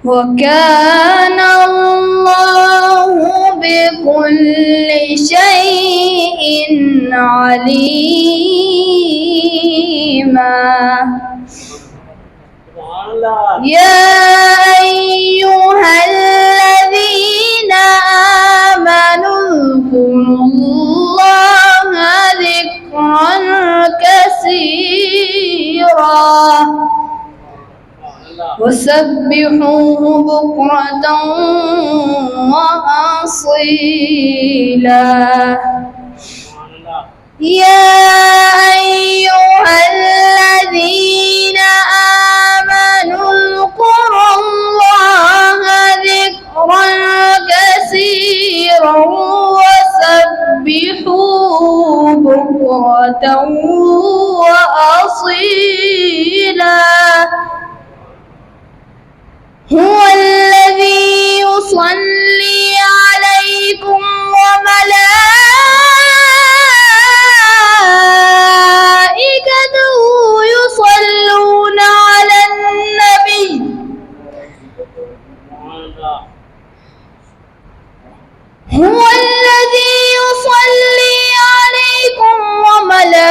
وكان الله بكل شيء عليما يا أيها الذين آمنوا اذكروا الله ذكرا كثيرا وسبحوه بكرة وأصيلا يا أيها الذين آمنوا اذكروا الله ذكرا كثيرا وسبحوه بكرة وأصيلا هو الذي يصلي عليكم وملائكته يصلون على النبي هو الذي يصلي عليكم وملائكته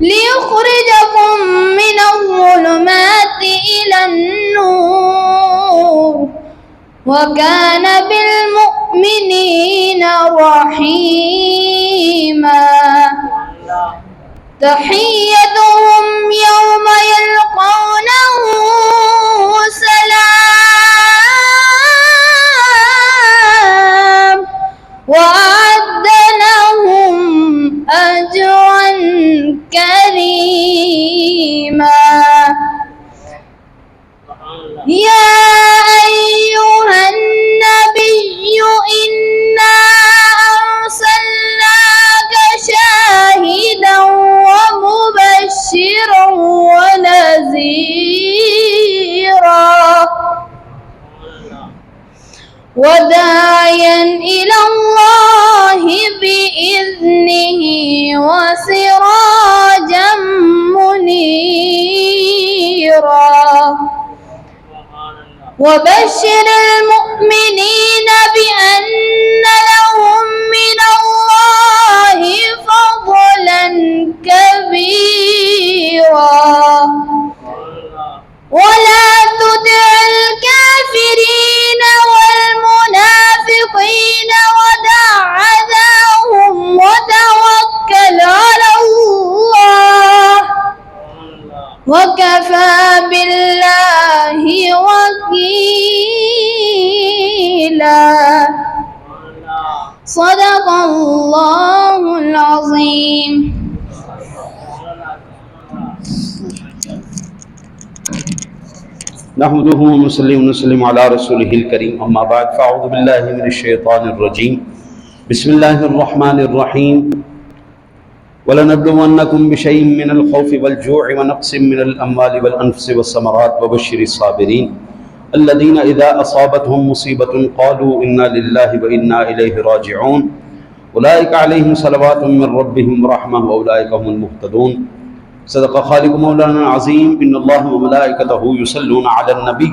ليخرجكم من الظلمات إلى النور وكان بالمؤمنين رحيما تحيتهم يوم يلقونه سلام وأعد لهم أجرا كريما يا أيها النبي إنا أرسلناك شاهدا ومبشرا ونذيرا وداعيا إلى الله بإذنه وسراجا منيرا وبشر المؤمنين بأن لهم من الله فضلا كبيرا ولا تطع الكافرين والمنافقين ودع أذاهم وتوكل على الله وكفى بالله وكيلا صدق الله العظيم نحمده ونصلي على رسوله الكريم أما بعد فأعوذ بالله من الشيطان الرجيم بسم الله الرحمن الرحيم ولنبلونكم بشيء من الخوف والجوع ونقص من الأموال والأنفس والثمرات وبشر الصابرين الذين إذا أصابتهم مصيبة قالوا إنا لله وإنا إليه راجعون أولئك عليهم صلوات من ربهم ورحمة وأولئك هم المهتدون صدق خالق مولانا العظيم إن الله وملائكته يصلون على النبي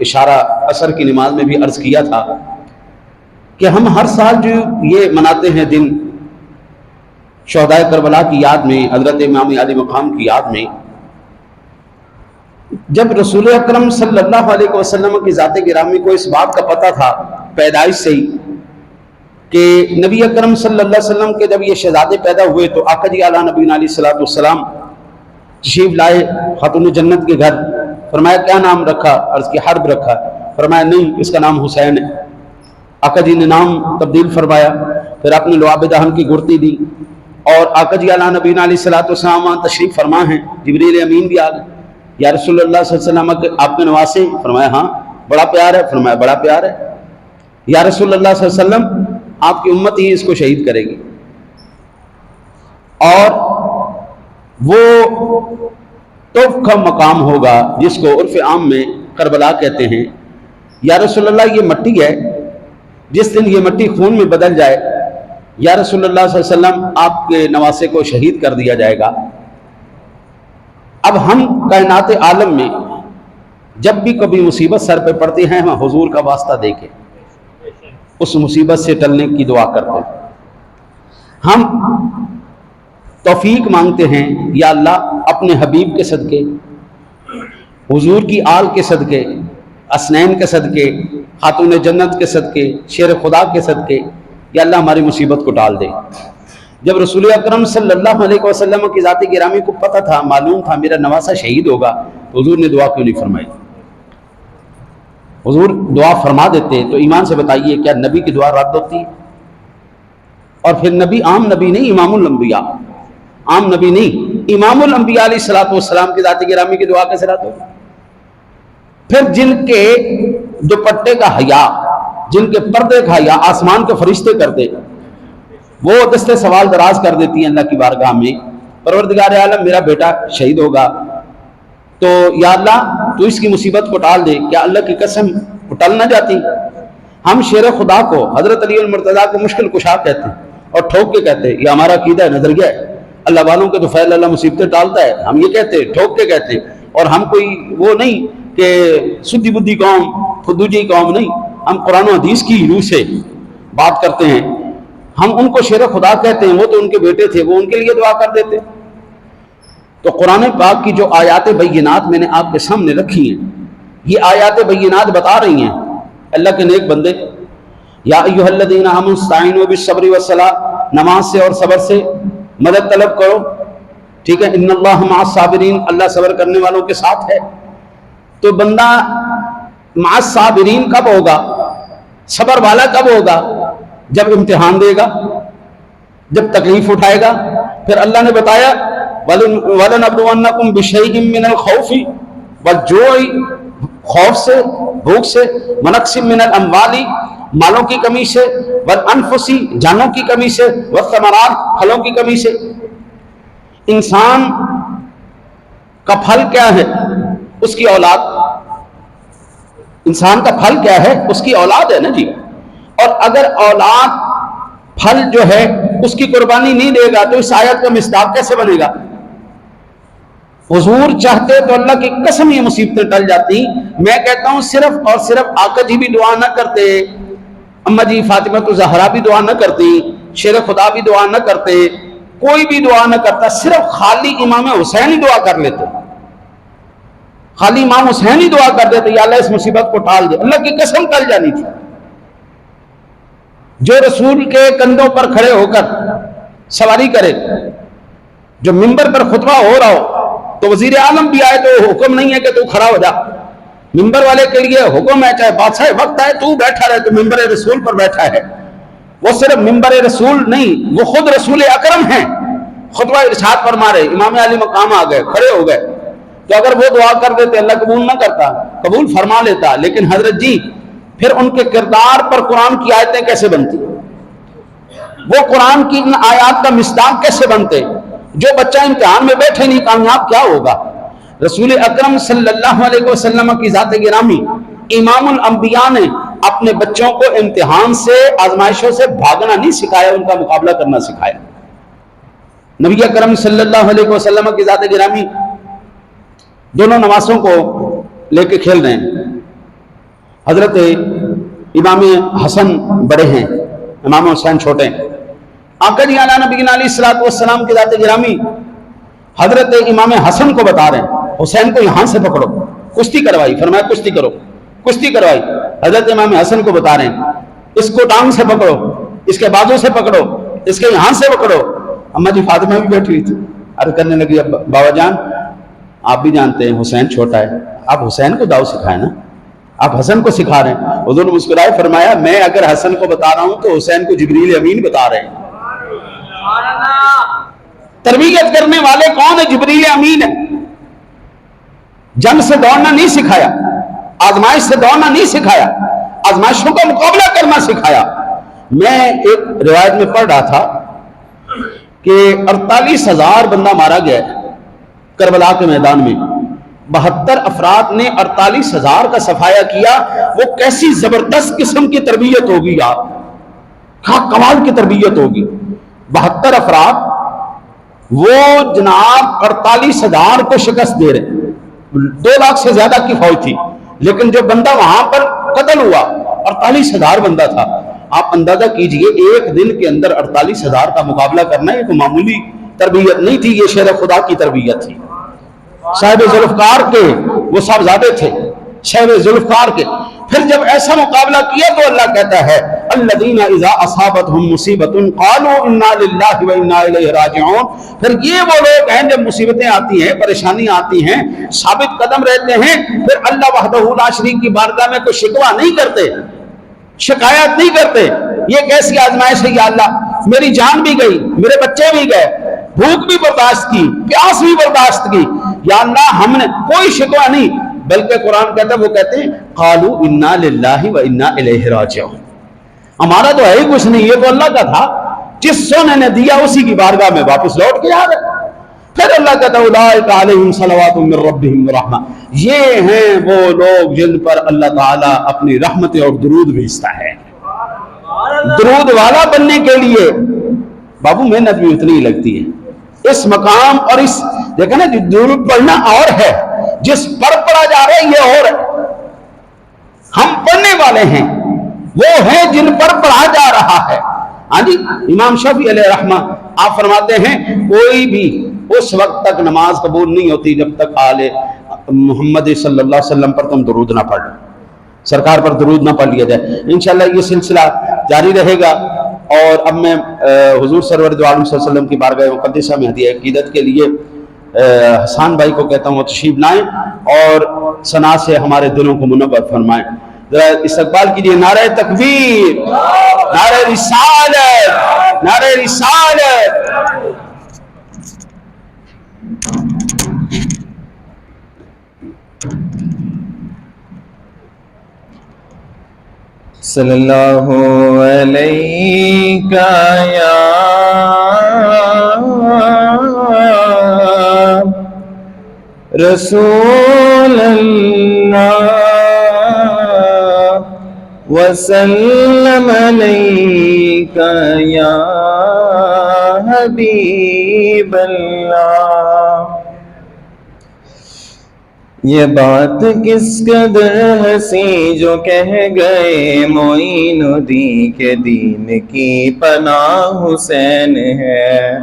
اشارہ عصر کی نماز میں بھی عرض کیا تھا کہ ہم ہر سال جو یہ مناتے ہیں دن شہدائے کربلا کی یاد میں، حضرت امام علی مقام کی یاد میں، جب رسول اکرم صلی اللہ علیہ وسلم کی ذات گرامی کو اس بات کا پتہ تھا پیدائش سے ہی کہ نبی اکرم صلی اللہ علیہ وسلم کے جب یہ شہزادے پیدا ہوئے تو آقا جی اعلیٰ نبی علیہ الصلوۃ والسلام تشریف لائے خاتون جنت کے گھر. فرمایا کیا نام رکھا؟ عرض کی حرب رکھا. فرمایا نہیں، اس کا نام حسین ہے. آقا جی نے نام تبدیل فرمایا، پھر آپ نے لعاب دہن کی گرتی دی، اور آقا جی اعلیٰ نبی علیہ الصلوۃ والسلام وہاں تشریف فرما ہیں. جبریل امین بھی آ گئے. یا رسول اللہ صلی اللہ علیہ وسلم آپ کے نواسے؟ فرمایا ہاں. بڑا پیار ہے؟ فرمایا بڑا پیار ہے. یا رسول اللہ صلی اللہ علیہ وسلم آپ کی امت ہی اس کو شہید کرے گی، اور وہ توف کا مقام ہوگا جس کو عرف عام میں کربلا کہتے ہیں. یا رسول اللہ یہ مٹی ہے، جس دن یہ مٹی خون میں بدل جائے یا رسول اللہ صلی اللہ علیہ وسلم آپ کے نواسے کو شہید کر دیا جائے گا. اب ہم کائنات عالم میں جب بھی کبھی مصیبت سر پہ پڑتی ہے ہم حضور کا واسطہ دے کے اس مصیبت سے ٹلنے کی دعا کرتے ہیں. ہم توفیق مانگتے ہیں، یا اللہ اپنے حبیب کے صدقے، حضور کی آل کے صدقے، اسنین کے صدقے، خاتون جنت کے صدقے، شیر خدا کے صدقے، یا اللہ ہماری مصیبت کو ٹال دے. جب رسول اکرم صلی اللہ علیہ وسلم کی ذات گرامی کو پتہ تھا، معلوم تھا میرا نواسا شہید ہوگا، تو حضور نے دعا کیوں نہیں فرمائی؟ حضور دعا فرما دیتے تو ایمان سے بتائیے کیا نبی کی دعا رد ہوتی؟ اور پھر نبی عام نبی نہیں، امام الانبیاء، عام نبی نہیں، امام الانبیاء علیہ الصلوۃ والسلام کی ذات گرامی کی دعا کیسے رد ہوگی؟ پھر جن کے دوپٹے کا حیا، جن کے پردے کا حیا آسمان کے فرشتے کرتے، وہ دستے سوال دراز کر دیتی ہیں اللہ کی بارگاہ میں، پروردگار عالم میرا بیٹا شہید ہوگا تو یا اللہ تو اس کی مصیبت کو ٹال دے. کیا اللہ کی قسم وہ ٹل نہ جاتی؟ ہم شیر خدا کو حضرت علی المرتضیٰ کو مشکل کشا کہتے ہیں اور ٹھوک کے کہتے ہیں، یہ ہمارا عقیدہ ہے، نظریہ ہے. اللہ والوں کے تو فیل اللہ مصیبتیں ٹالتا ہے، ہم یہ کہتے ہیں، ٹھوک کے کہتے ہیں. اور ہم کوئی وہ نہیں کہ سدھی بدھی قوم، فدو جی قوم نہیں، ہم قرآن و حدیث کی روح سے بات کرتے ہیں. ہم ان کو شیر خدا کہتے ہیں، وہ تو ان کے بیٹے تھے، وہ ان کے لیے دعا کر دیتے. تو قرآن پاک کی جو آیات بینات میں نے آپ کے سامنے رکھی ہیں، یہ آیات بینات بتا رہی ہیں اللہ کے نیک بندے، یا ایھا الذین آمنوا استعینوا بالصبر والصلاۃ، نماز سے اور صبر سے مدد طلب کرو، ٹھیک ہے، ان اللہ مع الصابرین، اللہ صبر کرنے والوں کے ساتھ ہے. تو بندہ مع الصابرین کب ہوگا، صبر والا کب ہوگا؟ جب امتحان دے گا، جب تکلیف اٹھائے گا. پھر اللہ نے بتایا وَلَنَبْلُوَنَّكُمْ بِشَيْءٍ مِّنَ الْخَوْفِ وَالْجُوعِ، خوف سے، بھوک سے، وَنَقْصٍ مِّنَ الْأَمْوَالِ، مالوں کی کمی سے، وَالْأَنفُسِ، جانوں کی کمی سے، وَالثَّمَرَاتِ، پھلوں کی کمی سے. انسان کا پھل کیا ہے؟ اس کی اولاد. انسان کا پھل کیا ہے؟ اس کی اولاد ہے نا جی. اور اگر اولاد پھل جو ہے اس کی قربانی نہیں دے گا تو اس آیت کا مصداق کیسے بنے گا؟ حضور چاہتے تو اللہ کی قسم یہ مصیبتیں ٹل جاتی. میں کہتا ہوں صرف اور صرف آقا جی بھی دعا نہ کرتے، اما جی فاطمہ زہرا بھی دعا نہ کرتی، شیر خدا بھی دعا نہ کرتے، کوئی بھی دعا نہ کرتا، صرف خالی امام حسین ہی دعا کر لیتے. خالی امام حسین ہی دعا کر دیتے، یا اللہ اس مصیبت کو ٹال دے. اللہ کی قسم ٹل جانی تھی. جو رسول کے کندھوں پر کھڑے ہو کر سواری کرے، جو ممبر پر خطبہ ہو رہا ہو تو وزیر اعظم بھی آئے تو حکم نہیں ہے کہ تو کھڑا ہو جا. ممبر والے کے لیے حکم ہے، چاہے بادشاہ وقت آئے تو بیٹھا رہے، تو ممبر رسول پر بیٹھا ہے. وہ صرف ممبر رسول نہیں، وہ خود رسول اکرم ہیں. خطبہ ارشاد فرما رہے، امام علی مقام آ گئے، کھڑے ہو گئے. تو اگر وہ دعا کر دیتے اللہ قبول نہ کرتا، قبول فرما لیتا. لیکن حضرت جی پھر ان کے کردار پر قرآن کی آیتیں کیسے بنتی؟ وہ قرآن کی ان آیات کا مصداق کیسے بنتے؟ جو بچہ امتحان میں بیٹھے نہیں کامیاب کیا ہوگا؟ رسول اکرم صلی اللہ علیہ وسلم کی ذات گرامی امام الانبیاء نے اپنے بچوں کو امتحان سے، آزمائشوں سے بھاگنا نہیں سکھایا، ان کا مقابلہ کرنا سکھایا. نبی اکرم صلی اللہ علیہ وسلم کی ذات گرامی دونوں نواسوں کو لے کے کھیل رہے ہیں. حضرت امام حسن بڑے ہیں، امام حسین چھوٹے ہیں. آقا جی اعلیٰ نبی علیہ الصلوۃ والسلام کی ذات گرامی حضرت امام حسن کو بتا رہے ہیں حسین کو یہاں سے پکڑو، کشتی کروائی، فرمایا کشتی کرو، کشتی کروائی. حضرت امام حسن کو بتا رہے ہیں اس کو ٹانگ سے پکڑو، اس کے بازو سے پکڑو، اس کے یہاں سے پکڑو. اما جی فاطمہ بھی بیٹھی ہوئی تھی، عرض کرنے لگی اب بابا جان آپ بھی جانتے ہیں حسین چھوٹا ہے، آپ حسین کو داؤ سکھائیں نا، آپ حسن کو سکھا رہے ہیں. حضور نے مسکرائے فرمایا میں اگر حسن کو بتا رہا ہوں تو حسین کو جبریل امین بتا رہے ہیں. تربیت کرنے والے کون ہے؟ جبریل امین ہے. جنگ سے دوڑنا نہیں سکھایا، آزمائش سے دوڑنا نہیں سکھایا، آزمائشوں کا مقابلہ کرنا سکھایا. میں ایک روایت میں پڑھ رہا تھا کہ 48,000 بندہ مارا گیا کربلا کے میدان میں، 72 افراد نے 48,000 کا صفایا کیا. وہ کیسی زبردست قسم کی تربیت ہوگی یار، کیا کمال کی تربیت ہوگی. 72 افراد وہ جناب 48,000 کو شکست دے رہے. 2 لاکھ سے زیادہ کی فوج تھی، لیکن جو بندہ وہاں پر قتل ہوا 48,000 بندہ تھا. آپ اندازہ کیجئے ایک دن کے اندر 48,000 کا مقابلہ کرنا یہ کوئی معمولی تربیت نہیں تھی، یہ شیر خدا کی تربیت تھی. صاحب ذوالفقار کے وہ صاحبزادے تھے، صاحب ذوالفقار کے. پھر جب ایسا مقابلہ کیا تو اللہ کہتا ہے الذین اذا اصابتهم مصیبۃ قالوا انا للہ وانا الیہ راجعون. پھر یہ وہ لوگ ہیں جب مصیبتیں آتی ہیں، پریشانیاں آتی ہیں، ثابت قدم رہتے ہیں، پھر اللہ وحدہ لا شریک کی بارگاہ میں کوئی شکوہ نہیں کرتے، شکایت نہیں کرتے. یہ کیسی آزمائش ہے یا اللہ، میری جان بھی گئی، میرے بچے بھی گئے، بھوک بھی برداشت کی، پیاس بھی برداشت کی، یا اللہ ہم نے کوئی شکوہ نہیں. بلکہ قرآن کہتا ہے وہ کہتے ہیں قالوا انا للہ وانا الیہ راجعون. ہمارا تو ہے ہی کچھ نہیں، یہ تو اللہ کا تھا، جس سونے نے دیا اسی کی بارگاہ میں واپس لوٹ کے آ رہے. پھر اللہ کہتا ہے اولئک علیہم صلوات من ربہم ورحمہ. یہ ہیں وہ لوگ جن پر اللہ تعالیٰ اپنی رحمت اور درود بھیجتا ہے. درود والا بننے کے لیے بابو محنت بھی اتنی ہی لگتی ہے. اس مقام اور اس دیکھیں نا درود پڑھنا اور ہے، جس پر پڑھا جا رہا ہے یہ اور ہے. ہم پڑھنے والے ہیں، وہ ہیں جن پر پڑھا جا رہا ہے. ہاں جی امام شافعی علیہ رحمہ آپ فرماتے ہیں کوئی بھی اس وقت تک نماز قبول نہیں ہوتی جب تک آل محمد صلی اللہ علیہ وسلم پر تم درود نہ پڑھ لو، سرکار پر درود نہ پڑھ لیا جائے. انشاءاللہ یہ سلسلہ جاری رہے گا. اور اب میں حضور سرور دو عالم صلی اللہ علیہ وسلم کی بارگاہ مقدسہ میں ہدیہ عقیدت کے لیے حسان بھائی کو کہتا ہوں وہ تشریف لائیں اور ثنا سے ہمارے دلوں کو منور فرمائیں. ذرا استقبال کیجیے. نعرہ تکبیر، نعرہ رسالت، نعرہ رسالت. صلی اللہ علیہ یا رسول اللہ وسلم علیک یا حبیب اللہ. یہ بات کس قدر ہنسی جو کہہ گئے معین الدین کے دین کی پناہ حسین ہے،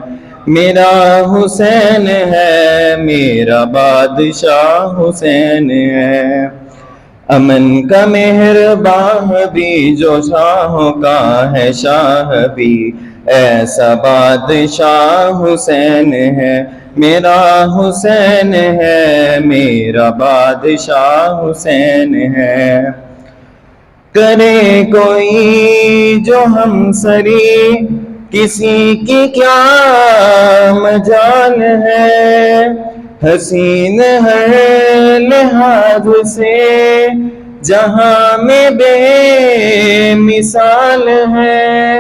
میرا حسین ہے، میرا بادشاہ حسین ہے. امن کا مہرباں بھی جو شاہوں کا ہے شاہ بھی، ایسا بادشاہ حسین ہے، میرا حسین ہے، میرا بادشاہ حسین ہے. کرے کوئی جو ہم سری کسی کی کیا مجال ہے، حسین ہے لحاظ سے جہاں میں بے مثال ہے.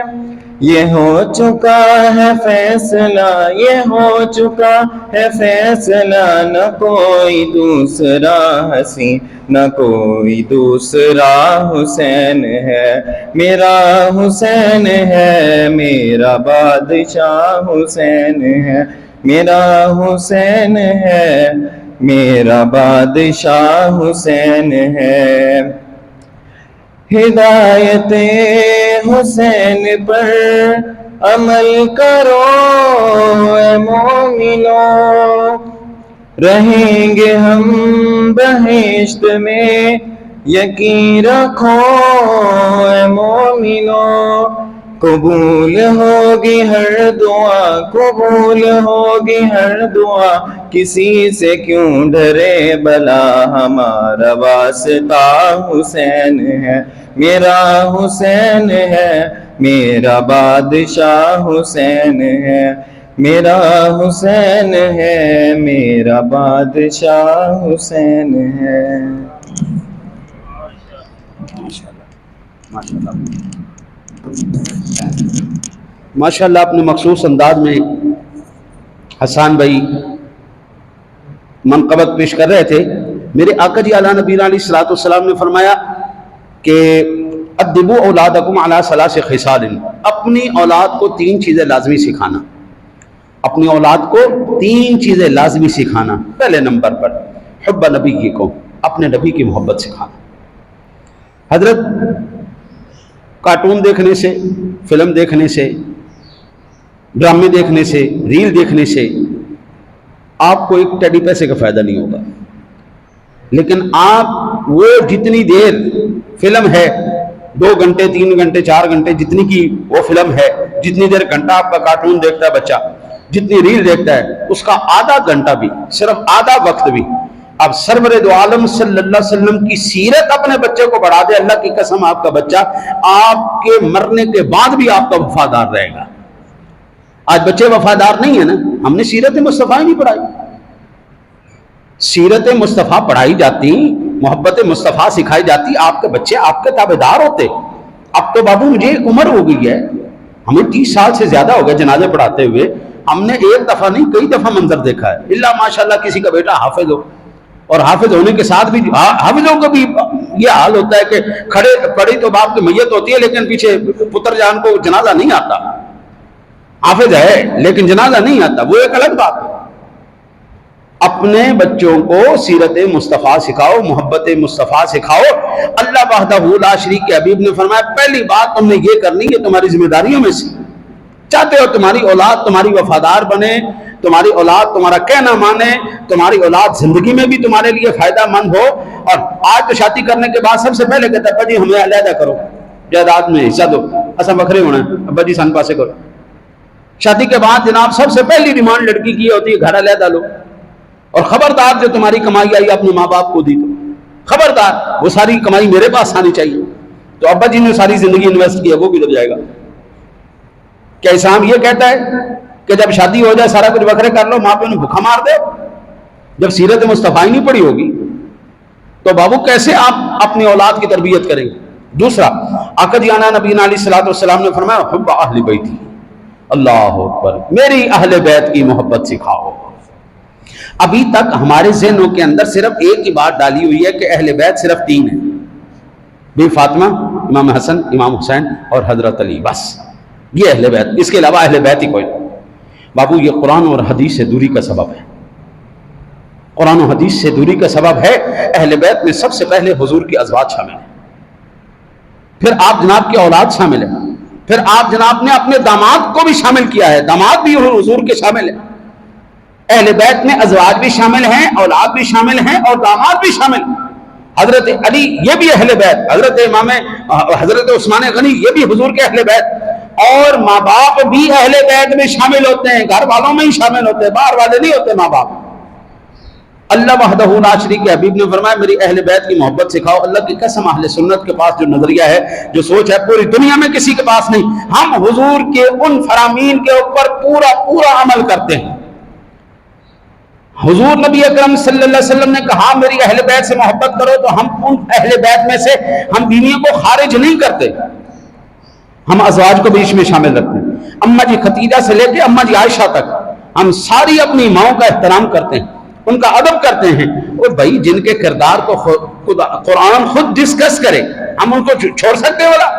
یہ ہو چکا ہے فیصلہ، یہ ہو چکا ہے فیصلہ، نہ کوئی دوسرا حسین نہ کوئی دوسرا حسین ہے، میرا حسین ہے، میرا بادشاہ حسین ہے، میرا حسین ہے، میرا بادشاہ حسین ہے. ہدایت حسین پر عمل کرو اے مومنو، رہیں گے ہم بہشت میں یقین رکھو اے مومنو، قبول ہوگی ہر دعا، قبول ہوگی ہر دعا، کسی سے کیوں ڈرے بلا، ہمارا واسطہ حسین ہے، میرا حسین ہے، میرا بادشاہ حسین ہے، میرا حسین ہے، میرا بادشاہ حسین ہے۔ ماشاءاللہ اپنے مخصوص انداز میں حسان بھائی منقبت پیش کر رہے تھے۔ میرے آقا جی اعلیٰ نبی علیہ الصلوۃ والسلام نے فرمایا کہ ادبوا اولادکم علی ثلاث خصال، اپنی اولاد کو 3 چیزیں لازمی سکھانا، اپنی اولاد کو 3 چیزیں لازمی سکھانا۔ پہلے نمبر پر حب نبیکم، اپنے نبی کی محبت سکھانا۔ حضرت کارٹون دیکھنے سے، فلم دیکھنے سے، ڈرامے دیکھنے سے، ریل دیکھنے سے آپ کو ایک ٹیڈی پیسے کا فائدہ نہیں ہوگا، لیکن آپ وہ جتنی دیر فلم ہے، 2 گھنٹے 3 گھنٹے 4 گھنٹے جتنی کی وہ فلم ہے، جتنی دیر گھنٹہ آپ کا کارٹون دیکھتا ہے بچہ، جتنی ریل دیکھتا ہے، اس کا آدھا گھنٹہ بھی، صرف آدھا وقت بھی اب سرور دو عالم صلی اللہ علیہ وسلم کی سیرت اپنے بچے کو بڑھا دے، اللہ کی قسم آپ کا بچہ آپ کے مرنے کے بعد بھی آپ کا وفادار رہے گا۔ آج بچے وفادار نہیں ہیں نا، ہم نے سیرت مصطفیٰ ہی نہیں پڑھائی۔ سیرت مصطفیٰ پڑھائی جاتی، محبت مصطفیٰ سکھائی جاتی، آپ کے بچے آپ کے تابعدار ہوتے۔ اب تو بابو مجھے ایک عمر ہو گئی ہے، ہمیں 30 سال سے زیادہ ہو گئے جنازے پڑھاتے ہوئے، ہم نے ایک دفعہ نہیں کئی دفعہ منظر دیکھا ہے، اللہ ماشاءاللہ کسی کا بیٹا حافظ ہو، اور حافظ ہونے کے ساتھ بھی حافظوں کو بھی یہ حال ہوتا ہے کہ کھڑے پڑی تو باپ کی میت ہوتی ہے لیکن پیچھے پتر جان کو جنازہ نہیں آتا، حافظ ہے لیکن جنازہ نہیں آتا، وہ ایک الگ بات ہے۔ اپنے بچوں کو سیرت مصطفیٰ سکھاؤ، محبت مصطفیٰ سکھاؤ۔ اللہ وحدہ لا شریک کے حبیب نے فرمایا پہلی بات تم نے یہ کرنی ہے تمہاری ذمہ داریوں میں سے، چاہتے ہو تمہاری اولاد تمہاری وفادار بنے، تمہاری اولاد تمہارا کہنا مانے، تمہاری اولاد زندگی میں بھی تمہارے لیے فائدہ مند ہو۔ اور آج تو شادی کرنے کے بعد سب سے پہلے کہتا ہے ابا جی ہمیں علیحدہ کرو، جائیداد میں حصہ دو، ایسا بکھرے ہونا ہے، ابا جی سن پاسے کرو۔ شادی کے بعد جناب سب سے پہلی ڈیمانڈ لڑکی کی ہوتی ہے گھر علیحدہ لو، اور خبردار جو تمہاری کمائی آئی اپنے ماں باپ کو دی تو خبردار وہ ساری کمائی میرے پاس آنی چاہیے۔ تو ابا جی نے ساری زندگی انویسٹ کیا، وہ بھی دب جائے گا۔ کیا اسلام یہ کہتا ہے کہ جب شادی ہو جائے سارا کچھ بکھرے کر لو، ماں پہ انہیں بھوکا مار دے؟ جب سیرت مصطفیٰ ہی نہیں پڑھی ہوگی تو بابو کیسے آپ اپنی اولاد کی تربیت کریں گے؟ دوسرا، آقا جی آنا نبی علیہ الصلوۃ والسلام نے فرمایا حب اہل بیتی، اللہ اکبر، میری اہل بیت کی محبت سکھاؤ۔ ابھی تک ہمارے ذہنوں کے اندر صرف ایک ہی بات ڈالی ہوئی ہے کہ اہل بیت صرف 3 ہیں، بی فاطمہ، امام حسن، امام حسین اور حضرت علی، بس یہ اہل بیت، اس کے علاوہ اہل بیت ہی کوئی نہیں۔ بابو یہ قرآن اور حدیث سے دوری کا سبب ہے، قرآن و حدیث سے دوری کا سبب ہے۔ اہل بیت میں سب سے پہلے حضور کی ازواج شامل ہیں، پھر آپ جناب کی اولاد شامل ہے، پھر آپ جناب نے اپنے داماد کو بھی شامل کیا ہے، داماد بھی حضور کے شامل ہیں۔ اہل بیت میں ازواج بھی شامل ہیں، اولاد بھی شامل ہیں اور داماد بھی شامل ہیں۔ حضرت علی یہ بھی اہل بیت، حضرت عثمان غنی یہ بھی حضور کے اہل بیت، اور ماں باپ بھی اہل بیت میں شامل ہوتے ہیں، گھر والوں میں ہی شامل ہوتے ہیں، باہر والے نہیں ہوتے ماں باپ۔ اللہ وحدہ لا شریک کے حبیب نے فرمایا میری اہل بیت کی محبت سکھاؤ۔ اللہ کی قسم اہل سنت کے پاس جو نظریہ ہے، جو سوچ ہے، پوری دنیا میں کسی کے پاس نہیں۔ ہم حضور کے ان فرامین کے اوپر پورا عمل کرتے ہیں۔ حضور نبی اکرم صلی اللہ علیہ وسلم نے کہا میری اہل بیت سے محبت کرو، تو ہم ان اہل بیت میں سے ہم بیویوں کو خارج نہیں کرتے، ہم ازواج کو بیچ میں شامل رکھتے ہیں۔ اماں جی خدیجہ سے لے کے اماں جی عائشہ تک ہم ساری اپنی ماؤں کا احترام کرتے ہیں، ان کا ادب کرتے ہیں۔ اور بھائی جن کے کردار کو قرآن خود ڈسکس کرے، ہم ان کو چھوڑ سکتے ہیں؟ والا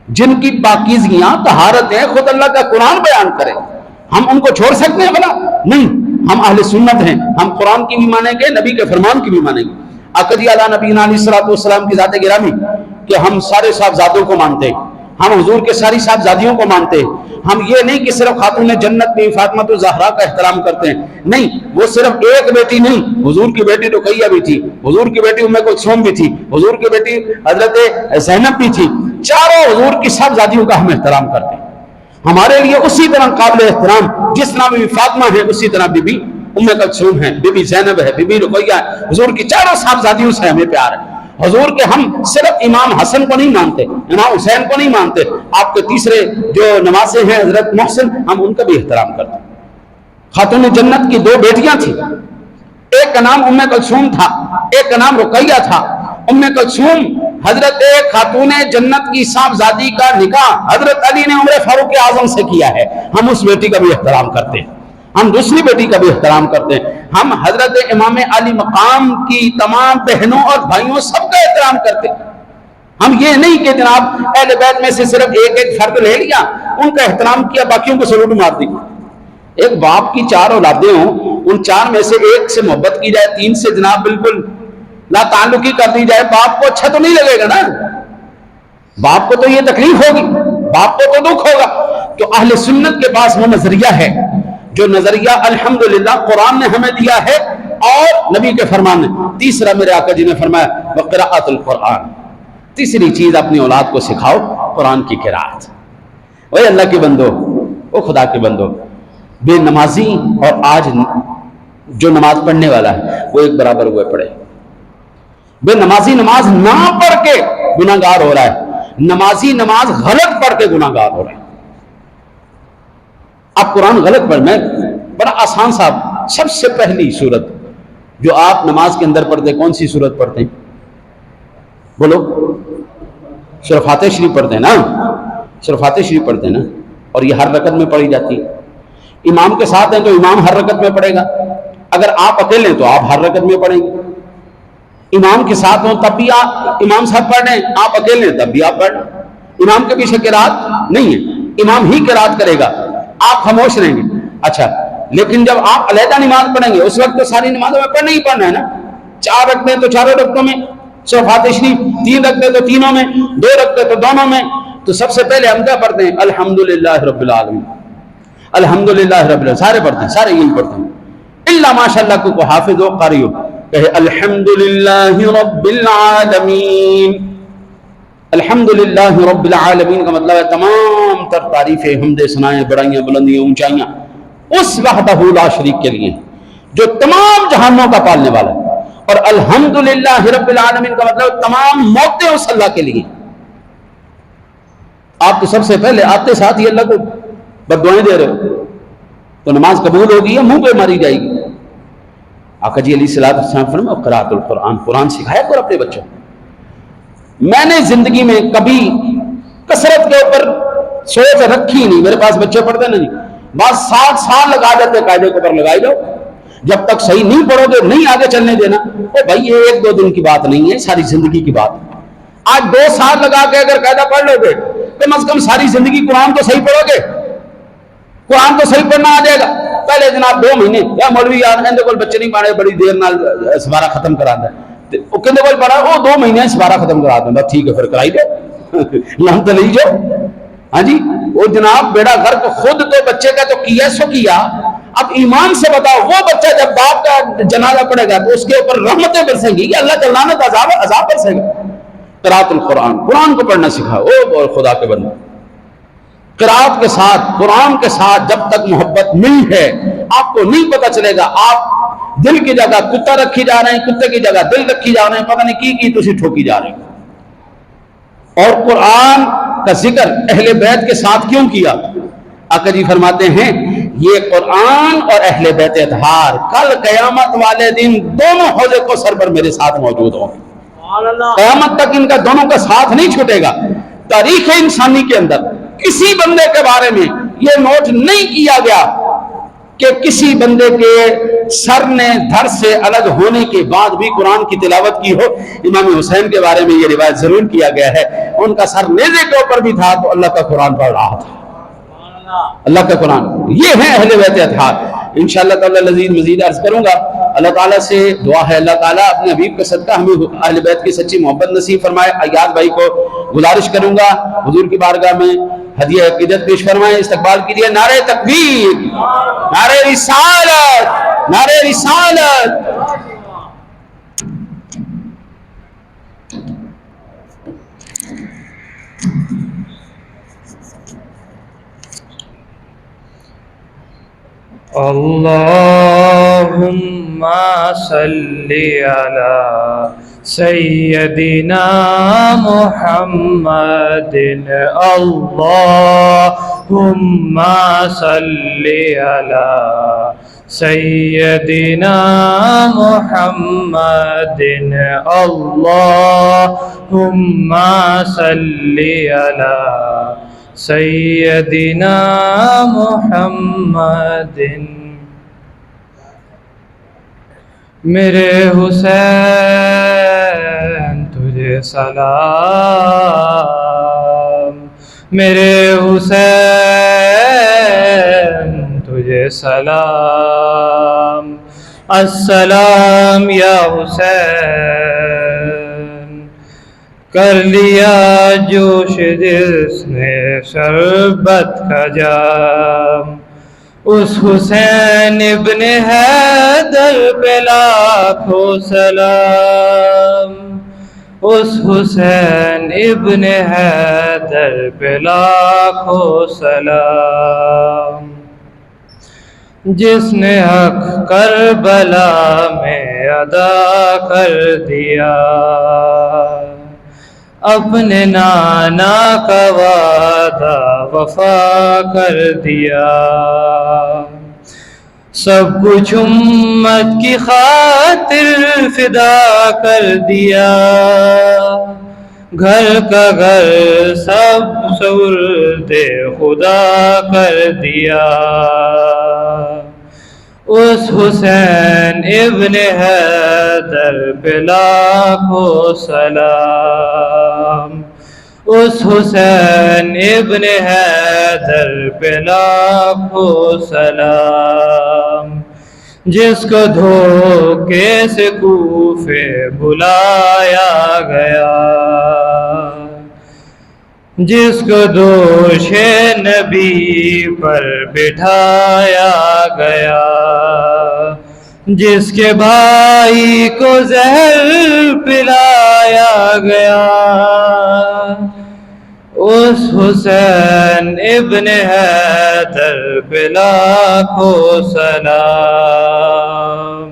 جن کی پاکیزگیاں طہارتیں خود اللہ کا قرآن بیان کرے، ہم ان کو چھوڑ سکتے ہیں؟ بلا نہیں، ہم اہل سنت ہیں، ہم قرآن کی بھی مانیں گے، نبی کے فرمان کی بھی مانیں گے۔ آقا جی علیہ نبینا علیہ الصلوۃ والسلام کی ذات گرامی کہ ہم سارے صاحبزادوں کو مانتے ہیں، ہم حضور کے ساری صاحبزادیوں کو مانتے ہیں. ہم یہ نہیں کہ صرف خاتون جنت میں فاطمہ الزہرا کا احترام کرتے ہیں، نہیں، وہ صرف ایک بیٹی نہیں، حضور کی بیٹی رقیہ بھی تھی، حضور کی بیٹی ام کلثوم بھی تھی، حضور کی بیٹی حضرت زینب بھی تھی. چاروں حضور کی صاحبزادیوں کا ہم احترام کرتے ہیں. ہمارے لیے اسی طرح قابل احترام جس طرح بی بی فاطمہ ہے، اسی طرح بی بی ام کلثوم ہے، بی بی زینب ہے، بی بی رقیہ ہے. حضور کی چاروں صاحبزادیوں سے ہمیں پیار ہے. حضور کے ہم صرف امام حسن کو نہیں مانتے، امام حسین کو نہیں مانتے، آپ کے تیسرے جو نواسے ہیں حضرت محسن، ہم ان کا بھی احترام کرتے ہیں. خاتون جنت کی 2 بیٹیاں تھیں، ایک کا نام ام کلثوم تھا، ایک کا نام رقیہ تھا. ام کلثوم حضرت خاتون جنت کی صاحبزادی کا نکاح حضرت علی نے عمر فاروق اعظم سے کیا ہے، ہم اس بیٹی کا بھی احترام کرتے ہیں، ہم دوسری بیٹی کا بھی احترام کرتے ہیں. ہم حضرت امام علی مقام کی تمام بہنوں اور بھائیوں سب کا احترام کرتے ہیں. ہم یہ نہیں کہ جناب اہل بیت میں سے صرف ایک فرد لے لیا، ان کا احترام کیا، باقیوں کو سلوٹ مار دی. ایک باپ کی 4 اولادیں ہوں، ان 4 میں سے ایک سے محبت کی جائے، 3 سے جناب بالکل لا تعلقی کر دی جائے، باپ کو اچھا تو نہیں لگے گا نا، باپ کو تو یہ تکلیف ہوگی، باپ کو تو دکھ ہوگا. تو اہل سنت کے پاس وہ نظریہ ہے جو نظریہ الحمدللہ قرآن نے ہمیں دیا ہے اور نبی کے فرمان نے. تیسرا میرے آقا جی نے فرمایا وقراءۃ القرآن، تیسری چیز اپنی اولاد کو سکھاؤ قرآن کی قرات. اوے اللہ کے بندو، او خدا کے بندو، بے نمازی اور آج جو نماز پڑھنے والا ہے وہ ایک برابر ہوئے پڑے. بے نمازی نماز نہ پڑھ کے گناہگار ہو رہا ہے، نمازی نماز غلط پڑھ کے گناہگار ہو رہا ہے. آپ قرآن غلط پڑھ، میں بڑا آسان صاحب، سب سے پہلی سورت جو آپ نماز کے اندر پڑھتے کون سی سورت پڑھتے ہیں؟ بولو. سورہ فاتحہ شریف پڑھتے ہیں نا، سورہ فاتحہ شریف پڑھتے ہیں نا، اور یہ ہر رکعت میں پڑھی جاتی ہے. امام کے ساتھ ہیں تو امام ہر رکعت میں پڑھے گا، اگر آپ اکیلے ہیں تو آپ ہر رکعت میں پڑھیں گے. امام کے ساتھ ہوں تب بھی آپ امام صاحب پڑھ رہے ہیں، آپ اکیلے ہیں تب بھی آپ پڑھ. امام کے پیچھے قرات نہیں ہے، امام ہی قرات کرے گا، آپ خاموش رہیں گے. اچھا، لیکن جب آپ علیحدہ نماز پڑھیں گے اس وقت تو ساری نمازوں میں پڑھنا ہی پڑھنا ہے نا. 4 رکعتیں تو 4 رکعتوں میں، سورہ فاتحہ شریف 3 رکعتیں تو 3 میں، 2 رکعتیں تو 2 میں. تو سب سے پہلے ہم کیا پڑھتے ہیں؟ الحمدللہ رب العالمین، الحمدللہ رب العالمین، سارے پڑھتے ہیں، سارے یہی پڑھتے ہیں. الا ماشاءاللہ کو حافظ ہو، قاری ہو، کہے الحمدللہ رب العالمین. الحمدللہ رب العالمین کا مطلب ہے تمام تر تعریفیں، حمد، ثنائیں، بڑائیاں، بلندیاں، اونچائیاں اس وحدہ لا شریک کے لیے جو تمام جہانوں کا پالنے والا ہے. اور الحمدللہ رب العالمین کا مطلب تمام موقع اس اللہ کے لیے. آپ تو سب سے پہلے آتے ساتھ ہی اللہ کو بددعائیں دے رہے ہو تو نماز قبول ہوگی یا منہ پہ ماری جائے گی؟ آقا جی علیہ السلام فرمایا قرات القرآن، قرآن سکھایا کرو اپنے بچوں. میں نے زندگی میں کبھی کثرت کے اوپر سوچ رکھی نہیں، میرے پاس بچے پڑھتے نہیں، بس 7 سال لگا دیتے قاعدے کے اوپر، لگائی جاؤ جب تک صحیح نہیں پڑھو گے نہیں آگے چلنے دینا. او بھائی یہ 1-2 دن کی بات نہیں ہے، ساری زندگی کی بات. آج 2 سال لگا کے اگر قاعدہ پڑھ لو گے کم از کم ساری زندگی قرآن تو صحیح پڑھو گے، قرآن تو صحیح پڑھنا آ جائے گا. پہلے جناب 2 مہینے یا مولوی یار اندے کول بچے نہیں پڑھے، بڑی دیر نال سبارہ ختم کرا دے، وہ کہندے کول پڑھا وہ 2 مہینے سبارہ ختم کرا دوں. ٹھیک ہے پھر کرائی دو، لہم تو نہیں جو. ہاں جی، وہ جناب بیڑا غرق خود تو بچے کا تو کیا سو کیا. اب ایمان سے بتاؤ وہ بچہ جب باپ کا جنازہ پڑے گا تو اس کے اوپر رحمتیں برسیں گی کہ اللہ تعالیٰ نے عذاب برسے گا. قرات القرآن، قرآن کو پڑھنا سکھاؤ. اور خدا کے بندے، قرات کے ساتھ، قرآن کے ساتھ جب تک محبت ملی ہے آپ کو نہیں پتہ چلے گا. آپ دل کی جگہ کتا رکھی جا رہے ہیں، کتے کی جگہ دل رکھی جا رہے ہیں، پتہ نہیں کی تسی ٹھوکی جا رہے ہیں. اور قرآن کا ذکر اہل بیت کے ساتھ کیوں کیا؟ آقا جی فرماتے ہیں یہ قرآن اور اہل بیت اطہار کل قیامت والے دن دونوں حوضے کو سر پر میرے ساتھ موجود ہوں گے. قیامت تک ان کا دونوں کا ساتھ نہیں چھوٹے گا. تاریخ انسانی کے اندر کسی بندے کے بارے میں یہ نوٹ نہیں کیا گیا کہ کسی بندے کے سر نے دھر سے الگ ہونے کے بعد بھی قرآن کی تلاوت کی ہو. امام حسین کے بارے میں یہ روایت ضرور کیا گیا ہے، ان کا سر نیزے کے اوپر بھی تھا تو اللہ کا قرآن پڑھ رہا تھا. اللہ کا قرآن، یہ ہے اہل بیت اطہار. انشاءاللہ تعالی مزید عرض کروں گا اللہ تعالیٰ سے دعا ہے اللہ تعالیٰ اپنے حبیب کا صدقہ ہمیں اہل بیت کی سچی محبت نصیب فرمائے. ایاز بھائی کو گزارش کروں گا حضور کی بارگاہ میں ہدیہ عقیدت پیش فرمائیں. استقبال کیجیے. نعرہ تکبیر، نعرہ رسالت، نعرہ رسالت. اللہم صلی علی سیدنا محمد. اللہم صلی علی سیدنا محمد. اللہم صلی علی سیدنا محمد. میرے حسین تجھے سلام، میرے حسین تجھے سلام. السلام یا حسین، کر لیا جوش جس نے شربت کا جام. اس حسین ابن حیدر پہ لاکھوں سلام. اس حسین ابن حیدر پہ لاکھوں سلام. جس نے حق کربلا میں ادا کر دیا، اپنے نانا کا وعدہ وفا کر دیا. سب کچھ امت کی خاطر فدا کر دیا. گھر کا گھر سب سپرد خدا کر دیا. اس حسین ابن حیدر پہ لاکھوں سلام. اس حسین ابن حیدر پہ لاکھوں سلام. جس کو دھوکے سے کوفے بلایا گیا، جس کو دوش نبی پر بٹھایا گیا، جس کے بھائی کو زہر پلایا گیا. اس حسین ابن حیدر پہ لاکھوں سلام.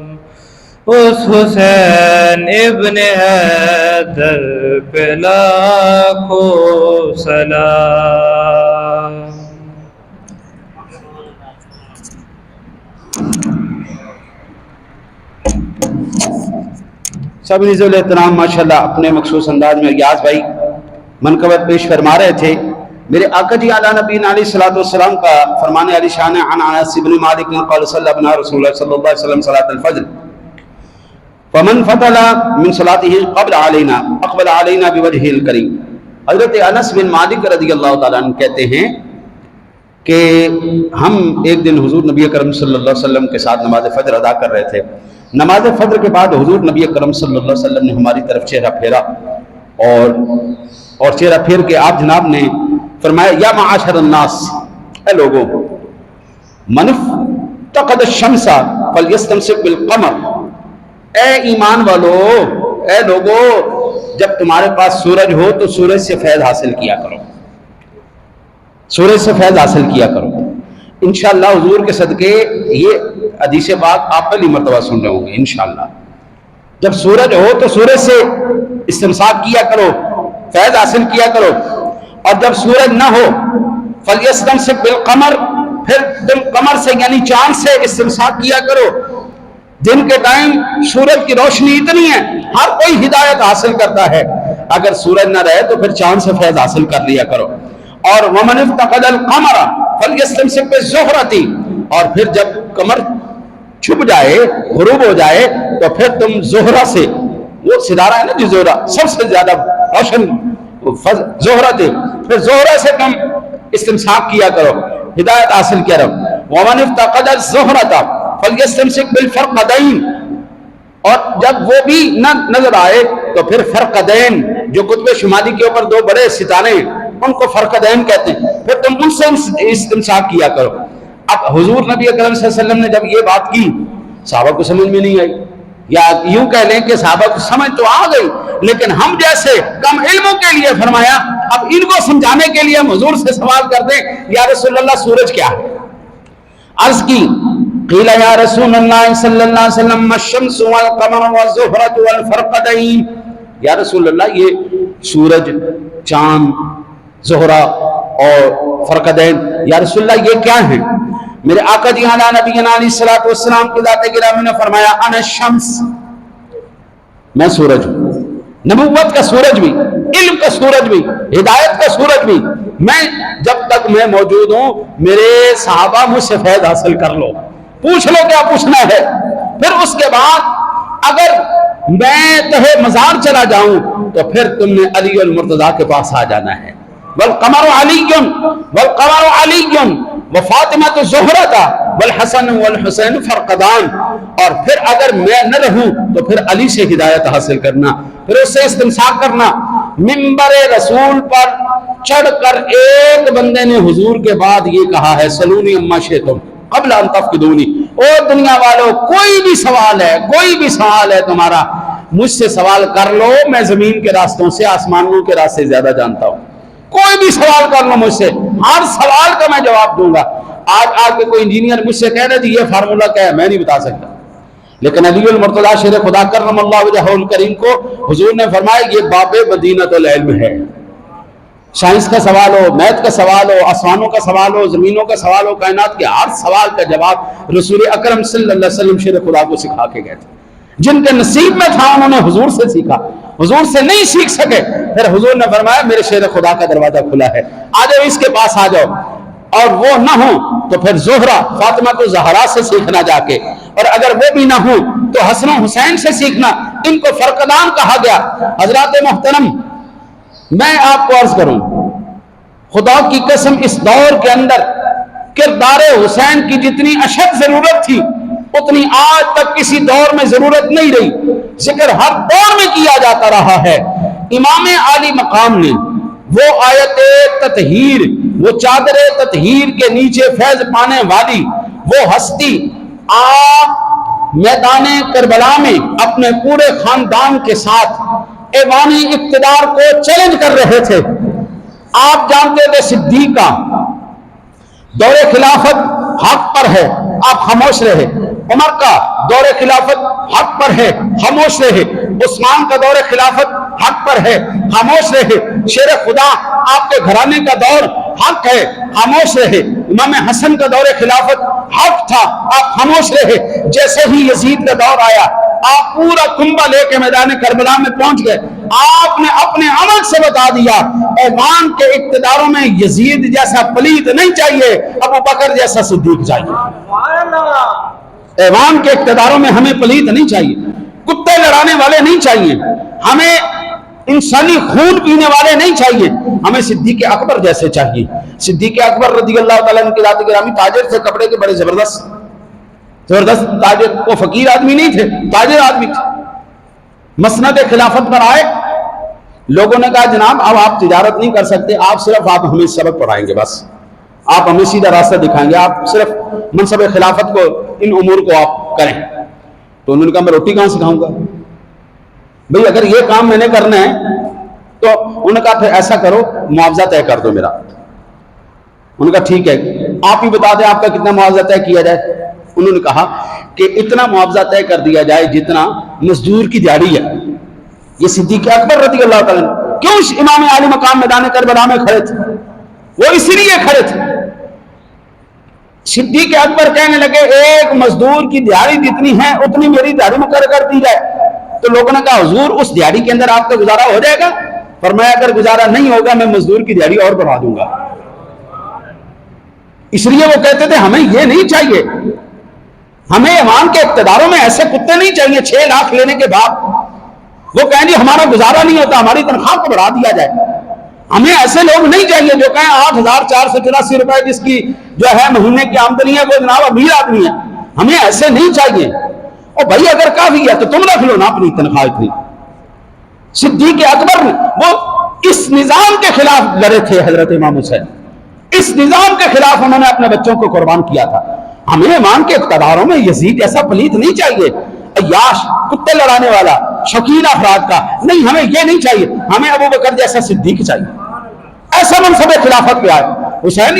اس حسین ابن حیدر پہ لاکھوں سلام. سب نزول احترام ماشاءاللہ اپنے مخصوص انداز میں ایاز بھائی منقبت پیش فرما رہے تھے. میرے آقا جی اعلیٰ نبی علیہ الصلوۃ والسلام کا فرمان علی شان عن انس بن مالک قال صلی بنا رسول اللہ صلی اللہ علیہ وسلم صلاۃ الفجر فمن فتل من صلاته قبل علینا اقبل علینا بوجهه الکریم. حضرت انس بن مالک رضی اللہ تعالیٰ عنہ کہتے ہیں کہ ہم ایک دن حضور نبی کرم صلی اللہ علیہ وسلم کے ساتھ نماز فجر ادا کر رہے تھے. نماز فجر کے بعد حضور نبی کرم صلی اللہ علیہ وسلم نے ہماری طرف چہرہ پھیرا اور چہرہ پھیر کے آپ جناب نے فرمایا یا معاشر الناس، اے لوگوں، من افتقد الشمس فلیستمسک بالقمر، اے ایمان والو، اے لوگوں، جب تمہارے پاس سورج ہو تو سورج سے فیض حاصل کیا کرو، سورج سے فیض حاصل کیا کرو. انشاءاللہ حضور کے صدقے یہ حدیث پاک آپ پہلی مرتبہ سن رہے ہوں گے انشاءاللہ. جب سورج ہو تو سورج سے استمساک کیا کرو، فیض حاصل کیا کرو. اور جب سورج نہ ہو فلیستمسک بالقمر، پھر تم قمر سے یعنی چاند سے استمساک کیا کرو. دن کے ٹائم سورج کی روشنی اتنی ہے ہر کوئی ہدایت حاصل کرتا ہے، اگر سورج نہ رہے تو پھر چاند سے فیض حاصل کر لیا کرو. اور ومن افتقد القمر فلیستمسک بالزہرۃ، اور پھر جب قمر چھپ جائے، غروب ہو جائے، تو پھر تم زہرہ سے، وہ ستارہ ہے نا جو زہرہ سب سے زیادہ روشن زہرہ تھے، پھر زہرہ سے تم استمساک کیا کرو، ہدایت حاصل کیا کرو. ومن افتقد الزہرۃ فلیستمسک بالفرقدین، جب وہ بھی نہ نظر آئے تو پھر فرقدین جو قطب شمالی کے اوپر دو بڑے ستارے ان کو فرقدین کہتے ہیں، پھر تم ان سے استمساک کیا کرو۔ اب حضور نبی اکرم صلی اللہ علیہ وسلم نے جب یہ بات کی صحابہ کو سمجھ میں نہیں آئی، یا یوں کہہ لیں کہ صحابہ کو سمجھ تو آ گئی لیکن ہم جیسے کم علموں کے لیے فرمایا اب ان کو سمجھانے کے لیے ہم حضور سے سوال کر دیں یا رسول اللہ سورج کیا ہے؟ عرض کی قیل یا رسول اللہ صلی اللہ علیہ وسلم الشمس والقمر والزہرۃ والفرقدین، یا رسول اللہ یہ سورج، چاند، زہرہ اور فرقدین، یا رسول اللہ یہ کیا ہیں؟ میرے آقا جی علیہ نبینا علیہ الصلوۃ والسلام کی ذات گرامی نے فرمایا انا الشمس، میں سورج ہوں، نبوت کا سورج بھی، علم کا سورج بھی، ہدایت کا سورج بھی، میں جب تک میں موجود ہوں میرے صحابہ مجھ سے فیض حاصل کر لو، پوچھ لو کیا پوچھنا ہے، پھر اس کے بعد اگر میں تہے مزار چلا جاؤں تو پھر تم نے علی المرتضیٰ کے پاس آ جانا ہے، والقمر علی والقمر علی وفاطمۃ زہرۃ والحسن والحسین فرقدان، اور پھر اگر میں نہ رہوں تو پھر علی سے ہدایت حاصل کرنا، پھر اس سے استمساک کرنا۔ منبر رسول پر چڑھ کر ایک بندے نے حضور کے بعد یہ کہا ہے سلونی اما شئتم قبل ان تفقدونی، او دنیا والو کوئی بھی سوال ہے تمہارا مجھ سے سوال کر لو، میں زمین کے راستوں سے آسمانوں کے راستے زیادہ جانتا ہوں، کوئی بھی سوال کر لو مجھ سے، ہر سوال کا میں جواب دوں گا۔ آج کے کوئی انجینئر مجھ سے کہہ رہے جی یہ فارمولا کیا ہے، میں نہیں بتا سکتا، لیکن علی المرتضیٰ شیر خدا کرم اللہ وجہہ الکریم کو حضور نے فرمایا یہ باب مدینۃ العلم ہے، سائنس کا سوال ہو، میتھ کا سوال ہو، آسمانوں کا سوال ہو، زمینوں کا سوال ہو، کائنات کے ہر سوال کا جواب رسول اکرم صلی اللہ علیہ وسلم شیر خدا کو سکھا کے گئے تھے۔ جن کے نصیب میں تھا انہوں نے حضور سے سیکھا، حضور سے نہیں سیکھ سکے، پھر حضور نے فرمایا میرے شیر خدا کا دروازہ کھلا ہے، آ جاؤ اس کے پاس آ جاؤ، اور وہ نہ ہو تو پھر زہرہ فاطمہ کو زہرا سے سیکھنا جا کے، اور اگر وہ بھی نہ ہو تو حسن و حسین سے سیکھنا، ان کو فرقدان کہا گیا۔ حضرات محترم میں آپ کو عرض کروں خدا کی قسم اس دور کے اندر کردار حسین کی جتنی اشد ضرورت تھی اتنی آج تک کسی دور میں ضرورت نہیں رہی، ذکر ہر دور میں کیا جاتا رہا ہے۔ امام عالی مقام نے وہ آیت تطہیر، وہ چادر تطہیر کے نیچے فیض پانے والی وہ ہستی آپ میدان کربلا میں اپنے پورے خاندان کے ساتھ ایوانی اقتدار کو چیلنج کر رہے تھے۔ آپ جانتے تھے صدیقہ دور خلافت حق پر ہے، آپ خاموش رہے، عمر کا دور خلافت حق پر ہے، خاموش رہے، عثمان کا دور خلافت حق پر ہے، خاموش رہے، شیر خدا آپ کے گھرانے کا دور حق ہے، خاموش رہے، امام حسن کا دور خلافت حق تھا، آپ خاموش رہے۔ جیسے ہی یزید کا دور آیا آپ پورا کنبہ لے کے میدان کربلا میں پہنچ گئے، آپ نے اپنے عمل سے بتا دیا ایوان کے اقتداروں میں یزید جیسا پلیت نہیں چاہیے، ابو بکر جیسا صدیق چاہیے۔ ایوان کے اقتداروں میں ہمیں پلیت نہیں چاہیے، کتے لڑانے والے نہیں چاہیے، ہمیں انسانی خون پینے والے نہیں چاہیے، ہمیں صدیق اکبر جیسے چاہیے۔ صدیق اکبر رضی اللہ تعالیٰ عنہ کی ذات گرامی تاجر تھے، کپڑے کے بڑے زبردست تاجر، وہ فقیر آدمی نہیں تھے، تاجر آدمی تھے۔ مسند خلافت پر آئے، لوگوں نے کہا جناب اب آپ تجارت نہیں کر سکتے، آپ ہمیں سبق پڑھائیں گے، بس آپ ہمیں سیدھا راستہ دکھائیں گے، آپ صرف منصب خلافت کو ان امور کو آپ کریں۔ تو انہوں نے کہا میں روٹی کہاں سکھاؤں گا بھئی، اگر یہ کام میں نے کرنا ہے تو انہوں نے کہا پھر ایسا کرو معاوضہ طے کر دو میرا۔ انہوں نے کہا ٹھیک ہے، آپ ہی بتا دیں آپ کا کتنا معاوضہ طے کیا جائے۔ انہوں نے کہا کہ اتنا معاوضہ طے کر دیا جائے جتنا مزدور کی دیہڑی ہے۔ یہ صدیق اکبر رضی اللہ تعالیٰ عنہ کیوں امام عالی مقام میدان کربلا میں کھڑے تھے؟ وہ اس لیے کھڑے تھے۔ صدیق اکبر کہنے لگے ایک مزدور کی دیہڑی جتنی ہے اتنی میری دیہڑی مقرر کر دی جائے۔ تو لوگوں نے کہا حضور اس دیہڑی کے اندر آپ کا گزارا ہو جائے گا؟ فرمایا اگر گزارا نہیں ہوگا میں مزدور کی دیہڑی اور بڑھا دوں گا۔ اس لیے وہ کہتے تھے ہمیں یہ نہیں چاہیے، ہمیں ایوان کے اقتداروں میں ایسے کتے نہیں چاہیے 6 لاکھ لینے کے بعد وہ کہیں گے ہمارا گزارا نہیں ہوتا، ہماری تنخواہ کو بڑھا دیا جائے۔ ہمیں ایسے لوگ نہیں چاہیے جو کہیں 8,484 روپے جس کی جو ہے مہینے کی آمدنی ہے وہ جناب امیر آدمی ہے، ہمیں ایسے نہیں چاہیے۔ اور بھائی اگر کافی ہے تو تم رکھ لو نا اپنی تنخواہ اتنی. صدیق اکبر وہ اس نظام کے خلاف لڑے تھے. حضرت امام حسین اس نظام کے خلاف انہوں نے اپنے بچوں کو قربان کیا تھا. ہمیں ایمان کے اقتداروں میں یزید ایسا پلیت نہیں چاہیے، عیاش کتے لڑانے والا شوقین افراد کا نہیں، ہمیں یہ نہیں چاہیے. ہمیں ابو بکر جیسا صدیق چاہیے، ایسا منصب خلافت پہ آئے. حسین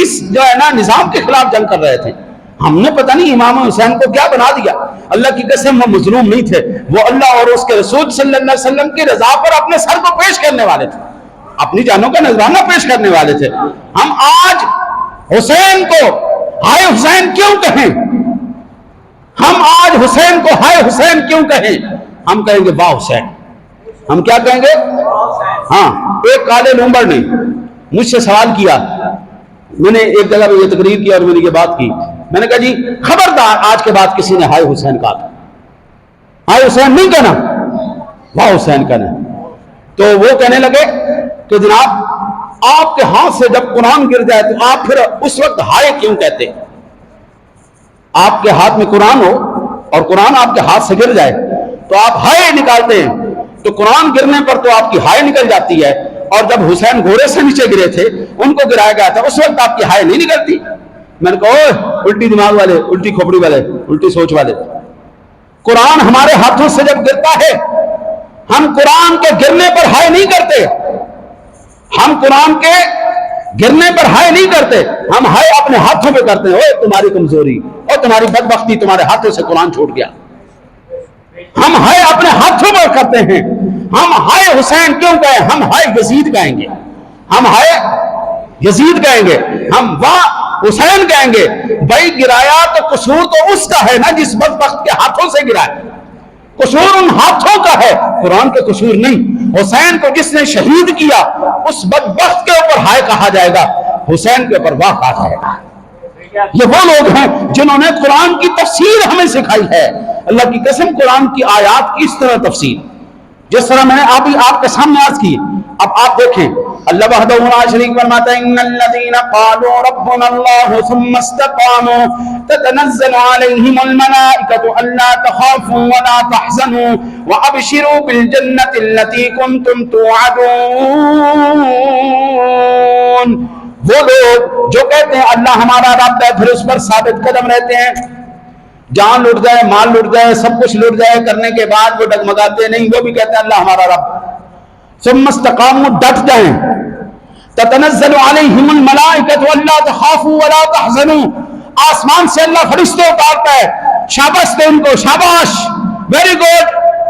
اس جو ہے نا نظام کے خلاف جنگ کر رہے تھے. ہم نے پتہ نہیں امام حسین کو کیا بنا دیا. اللہ کی قسم وہ مظلوم نہیں تھے، وہ اللہ اور اس کے رسول صلی اللہ علیہ وسلم کی رضا پر اپنے سر کو پیش کرنے والے تھے، اپنی جانوں کا نذرانہ پیش کرنے والے تھے. ہم آج حسین کو ہائے حسین کیوں کہیں؟ ہم آج حسین کو ہائے حسین کیوں کہیں؟ ہم کہیں گے واہ حسین. ہم کیا کہیں گے؟ ہاں. ایک کالے لومبر نے مجھ سے سوال کیا، میں نے ایک جگہ پہ یہ تقریر کی اور میں نے یہ بات کی. میں نے کہا جی خبردار آج کے بعد کسی نے ہائے حسین کہا تھا، ہائے حسین نہیں کہنا، واہ حسین کہنا. تو وہ کہنے لگے کہ جناب آپ کے ہاتھ سے جب قرآن گر جائے تو آپ پھر اس وقت ہائے کیوں کہتے؟ آپ کے ہاتھ میں قرآن ہو اور قرآن آپ کے ہاتھ سے گر جائے تو آپ ہائے نکالتے ہیں، تو قرآن گرنے پر تو آپ کی ہائے نکل جاتی ہے، اور جب حسین گھوڑے سے نیچے گرے تھے ان کو گرایا گیا تھا اس وقت آپ کی ہائے نہیں نکلتی. میں نے کہا اوہ الٹی دماغ والے، الٹی کھوپڑی والے، الٹی سوچ والے. قرآن ہمارے ہاتھوں سے جب گرتا ہے ہم قرآن کے گرنے پر ہائے نہیں کرتے، ہم قرآن کے گرنے پر ہائے نہیں کرتے، ہم ہائے اپنے ہاتھوں پہ کرتے ہیں. اوہ تمہاری کمزوری اور تمہاری بدبختی، تمہارے ہاتھوں سے قرآن چھوٹ گیا. ہم ہائے اپنے ہاتھوں پر کرتے ہیں. ہم ہائے حسین کیوں کہیں؟ ہم ہائے یزید کہیں گے، ہم ہائے یزید کہیں گے، ہم واہ حسین کہیں گے. بھائی گرایا تو قصور تو اس کا ہے نا جس بدبخت کے ہاتھوں سے گرایا، قصور ان ہاتھوں کا ہے، قرآن کے قصور نہیں. حسین کو جس نے شہید کیا اس بدبخت کے اوپر ہائے کہا جائے گا، حسین کے اوپر واہ کہا جائے گا. یہ وہ لوگ ہیں جنہوں نے قرآن کی تفسیر ہمیں سکھائی ہے. اللہ کی قسم قرآن کی آیات کی اس طرح تفسیر جس طرح میں نے آپ کے سامنے عرض کی. اب آپ دیکھیں اللہ وحدہ لا شریک فرماتا ہے ان الذين قالوا ربنا الله ثم استقاموا تتنزل عليهم الملائكة الا تخافوا ولا تحزنوا وابشروا بالجنة التي كنتم توعدون. وہ لوگ جو کہتے ہیں اللہ ہمارا رب ہے پھر اس پر ثابت قدم رہتے ہیں، جان لٹ جائے، مال لٹ جائے، سب کچھ لٹ جائے کرنے کے بعد وہ ڈگمگاتے نہیں، وہ بھی کہتے ہیں اللہ ہمارا رب. ثم استقاموا ڈٹ جائیں، تتنزل علیہم الملائکۃ الا تخافوا ولا تحزنوا، آسمان سے اللہ فرشتے اتارتا ہے، شاباش دے ان کو، شاباش، ویری گڈ،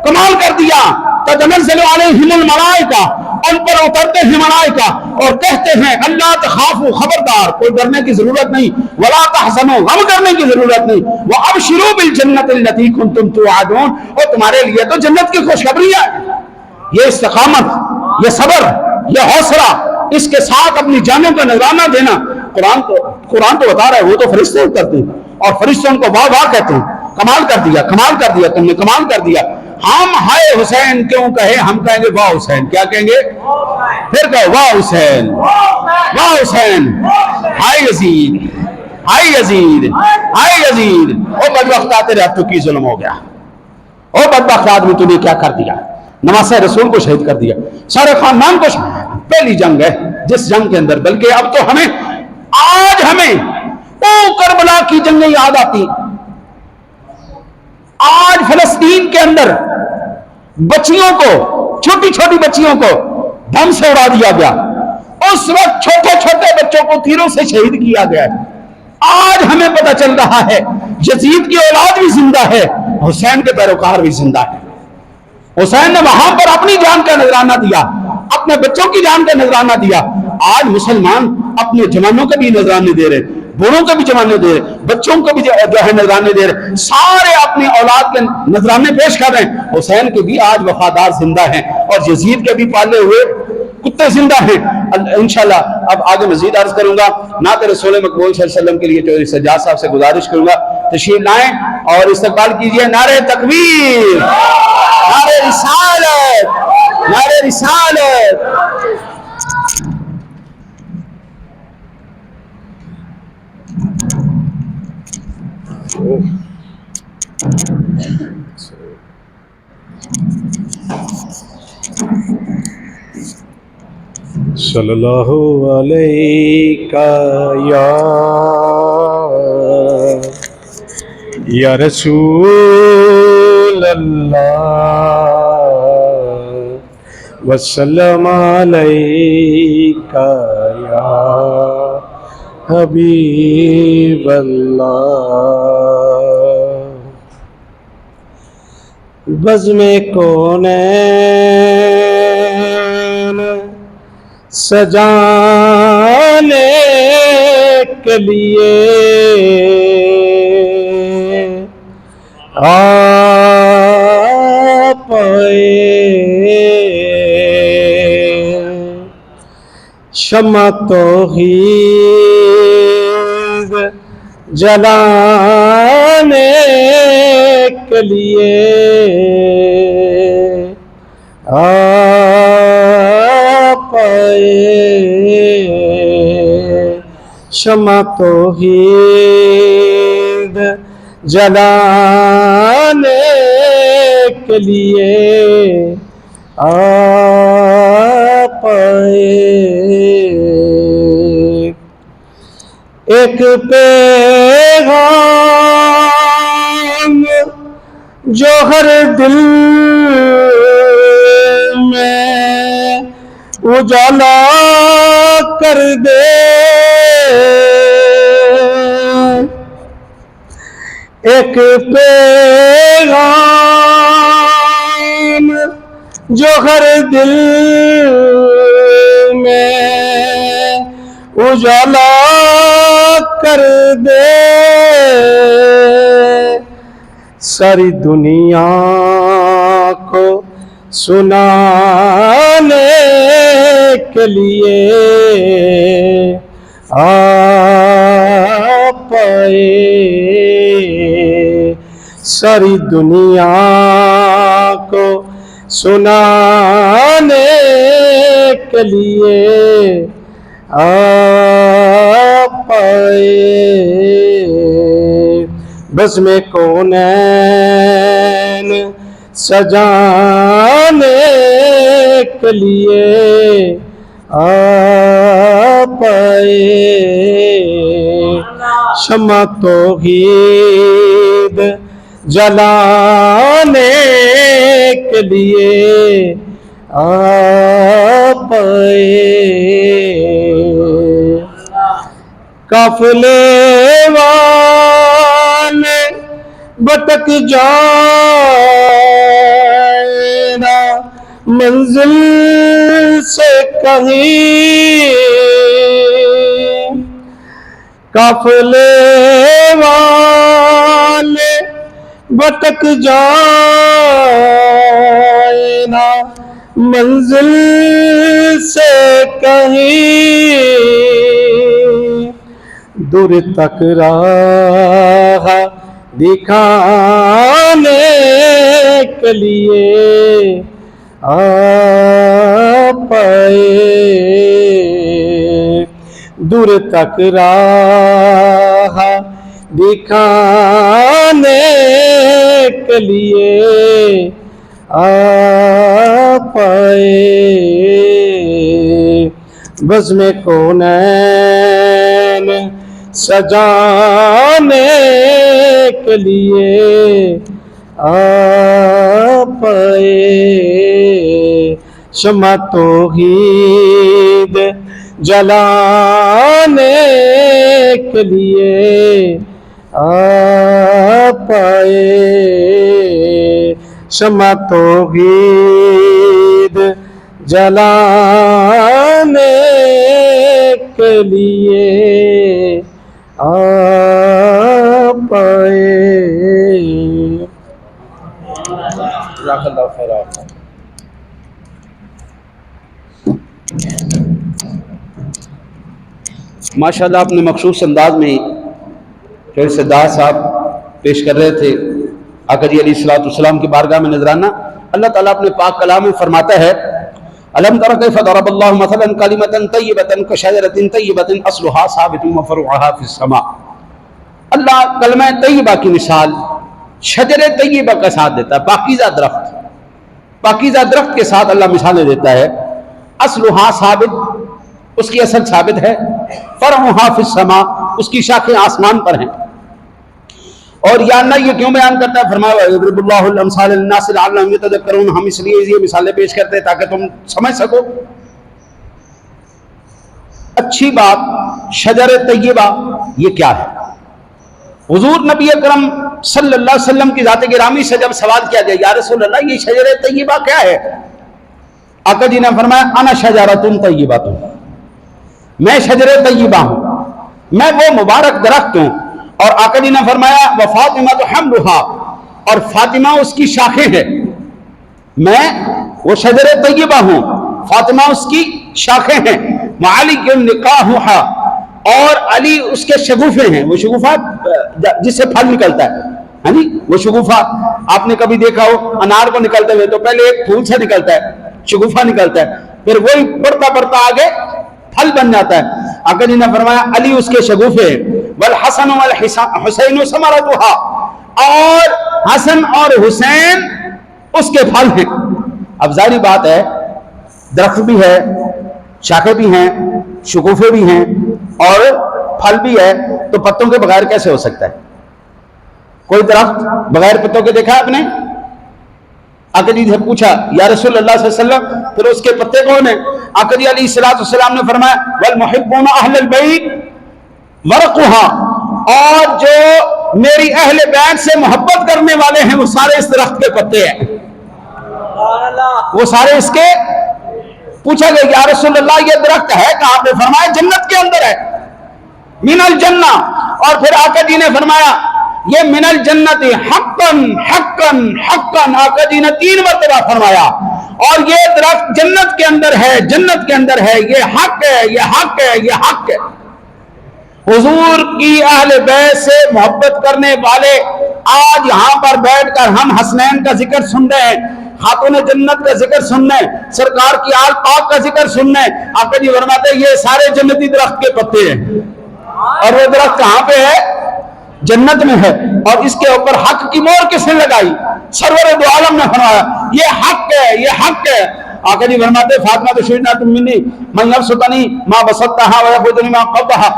کمال کر دیا. تتنزل علیہم الملائکہ، ان پر اترتے ہیں ملائکہ اور کہتے ہیں اللہ تخافوا، خبردار کوئی ڈرنے کی ضرورت نہیں، ولا تحزنوا، غم کرنے کی ضرورت نہیں، وابشروا بالجنۃ التي كنتم توعدون، اور تمہارے لیے تو جنت کی خوشخبری ہے. یہ استقامت، یہ صبر، یہ حوصلہ، اس کے ساتھ اپنی جانوں کا نذرانہ دینا. قرآن تو بتا رہا ہے، وہ تو فرشتے اترتے ہیں اور فرشتے ان کو واہ واہ کہتے ہیں، کمال کر دیا، کمال کر دیا، تم نے کمال کر دیا. ہم ہائے حسین کیوں کہیں؟ ہم کہیں گے واہ حسین. کیا کہیں گے؟ پھر کہو واہ حسین، واہ حسین، ہائے یزید، ہائے یزید، ہائے یزید. او بدبخت تیرے ہاتھوں کی ظلم ہو گیا، او بدبخت آدمی تو نے کیا کر دیا؟ نواسہ رسول کو شہید کر دیا، سارے خاندان کو شہید. پہلی جنگ ہے جس جنگ کے اندر، بلکہ اب تو آج ہمیں او کربلا کی جنگیں یاد آتی. آج فلسطین کے اندر بچیوں کو، چھوٹی چھوٹی بچیوں کو بم سے اڑا دیا گیا. اس وقت چھوٹے چھوٹے بچوں کو تیروں سے شہید کیا گیا ہے. آج ہمیں پتہ چل رہا ہے یزید کی اولاد بھی زندہ ہے، حسین کے پیروکار بھی زندہ ہے. حسین نے وہاں پر اپنی جان کا نذرانہ دیا، اپنے بچوں کی جان کا نذرانہ دیا. آج مسلمان اپنے جوانوں کے بھی نذرانے دے رہے، بوڑھوں کے بھی جوانے دے رہے، بچوں کو بھی جو ہے نذرانے دے رہے، سارے اپنی اولاد کے نذرانے پیش کر رہے ہیں. حسین کے بھی آج وفادار زندہ ہیں اور یزید کے بھی پالے ہوئے کتے زندہ ہیں. انشاءاللہ اب آگے مزید عرض کروں گا. نعت رسول مقبول صلی اللہ علیہ وسلم کے لیے چودھری سجاد صاحب سے گزارش کروں گا تشریف لائیں اور استقبال کیجئے. نعرہ تکبیر، نعرہ رسالت، نعرہ رسالت. صلی اللہ علیہ یا رسول اللہ وسلم علیک یا حبیب اللہ بزم کونین سجانے کے لیے آپ شمع توحید جلانے کے لیے آپ شمع توحید جلانے کے لیے آپ ایک پیغام جو ہر دل میں اجالا کر دے ایک پیغام جو ہر دل میں اجالا کر دے ساری دنیا کو سنانے کے لیے آپ ساری دنیا کو سنانے کے لیے آپ بزم کونین سجانے کے لیے آپ شمع توحید جلانے کے لیے آپ قافلے والے بھٹک جائیں نا منزل سے کہیں قافلے والے بھٹک جائیں نا منزل سے کہیں دور تک راہ دکھانے کے لیے آپ دور تک راہ دکھانے کے لیے آپ بزم کونین سجانے کے لیے آپ شمع توحید جلانے کے لیے آپ شمع توحید جلانے کے لیے آپ جزاک اللہ خیر. ماشاءاللہ اپنے مخصوص انداز میں جو سردار صاحب پیش کر رہے تھے آقا جی علیہ الصلوۃ والسلام کی بارگاہ میں نظرانہ. اللہ تعالیٰ اپنے پاک کلام میں فرماتا ہے الم تر کیف ضرب اللہ مثلا کلمۃ طیبۃ کشجرۃ طیبۃ اصلها ثابت وفرعها فی السماء. اللہ کلمہ طیبہ کی مثال شجر طیبہ کا ساتھ دیتا ہے. پاکیزہ درخت کے ساتھ اللہ مثالیں دیتا ہے اصلها ثابت، اس کی اصل ثابت ہے، فرعها فی السماء، اس کی شاخیں آسمان پر ہیں. اور یا اللہ یہ کیوں بیان کرتا ہے؟ فرمایا یضرب اللہ الامثال للناس لعلهم یتذکرون، ہم اس لیے یہ مثالیں پیش کرتے ہیں تاکہ تم سمجھ سکو. اچھی بات شجر طیبہ یہ کیا ہے؟ حضور نبی اکرم صلی اللہ علیہ وسلم کی ذات گرامی سے جب سوال کیا گیا یا رسول اللہ یہ شجر طیبہ کیا ہے، آقا جی نے فرمایا انا شجرۃ طیبہ، میں شجر طیبہ ہوں، میں وہ مبارک درخت ہوں. اور آقا جی نے فرمایا وفاطمہ حملھا، اور فاطمہ اس کی شاخیں ہیں. میں وہ شجر طیبہ ہوں، فاطمہ اس کی شاخیں ہیں. وعلی نقاحھا، اور علی اس کے شگوفے ہیں. وہ شگوفہ جس سے پھل نکلتا ہے، ہاں جی، وہ شگوفہ آپ نے کبھی دیکھا ہو انار کو نکلتے ہوئے تو پہلے ایک پھول سے نکلتا ہے، شگوفہ نکلتا ہے، پھر وہی بڑھتا بڑھتا آگے پھل بن جاتا ہے. آقا جی نے فرمایا علی اس کے شگوفے ہیں. والحسن والحسین ثمرتھا، اور حسن اور حسین اس کے پھل ہیں. اب ظاہری بات ہے درخت بھی ہے، شاخیں بھی ہیں، شگوفے بھی ہیں اور پھل بھی ہے، تو پتوں کے بغیر کیسے ہو سکتا ہے؟ کوئی درخت بغیر پتوں کے دیکھا آپ نے؟ آقا جی سے پوچھا یا رسول اللہ صلی اللہ علیہ وسلم پھر اس کے پتے کون ہیں؟ آقا جی علیہ السلام نے فرمایا والمحبون اہل البیت ورقھا، اور جو میری اہل بیت سے محبت کرنے والے ہیں وہ سارے اس درخت کے پتے ہیں، وہ سارے اس کے. پوچھا گیا یا رسول اللہ یہ درخت ہے کہاں پہ؟ فرمایا جنت کے اندر ہے، من الجنہ. اور پھر آقا جی نے فرمایا یہ من الجنت حقاً حقاً حقاً، آقا جی نے 3 مرتبہ فرمایا. اور یہ درخت جنت کے اندر ہے، جنت کے اندر ہے، یہ حق ہے، یہ حق ہے، یہ حق ہے. حضور کی اہل بیت سے محبت کرنے والے آج یہاں پر بیٹھ کر ہم حسنین کا ذکر سن رہے ہیں، خاتون جنت کا ذکر سن رہے ہیں، سرکار کی آل پاک کا ذکر سن رہے ہیں. آقا جی فرماتے ہیں یہ سارے جنتی درخت کے پتے ہیں. اور وہ درخت کہاں پہ ہے؟ جنت میں ہے. اور اس کے اوپر حق کی مہر کس نے لگائی؟ سرور دو عالم نے فرمایا یہ حق ہے، یہ حق ہے. آقا جی فرماتے فاطمہ تو شیرنا تم منی من یبسطنی ما بسطتھا ویخذنی ما قبضھا،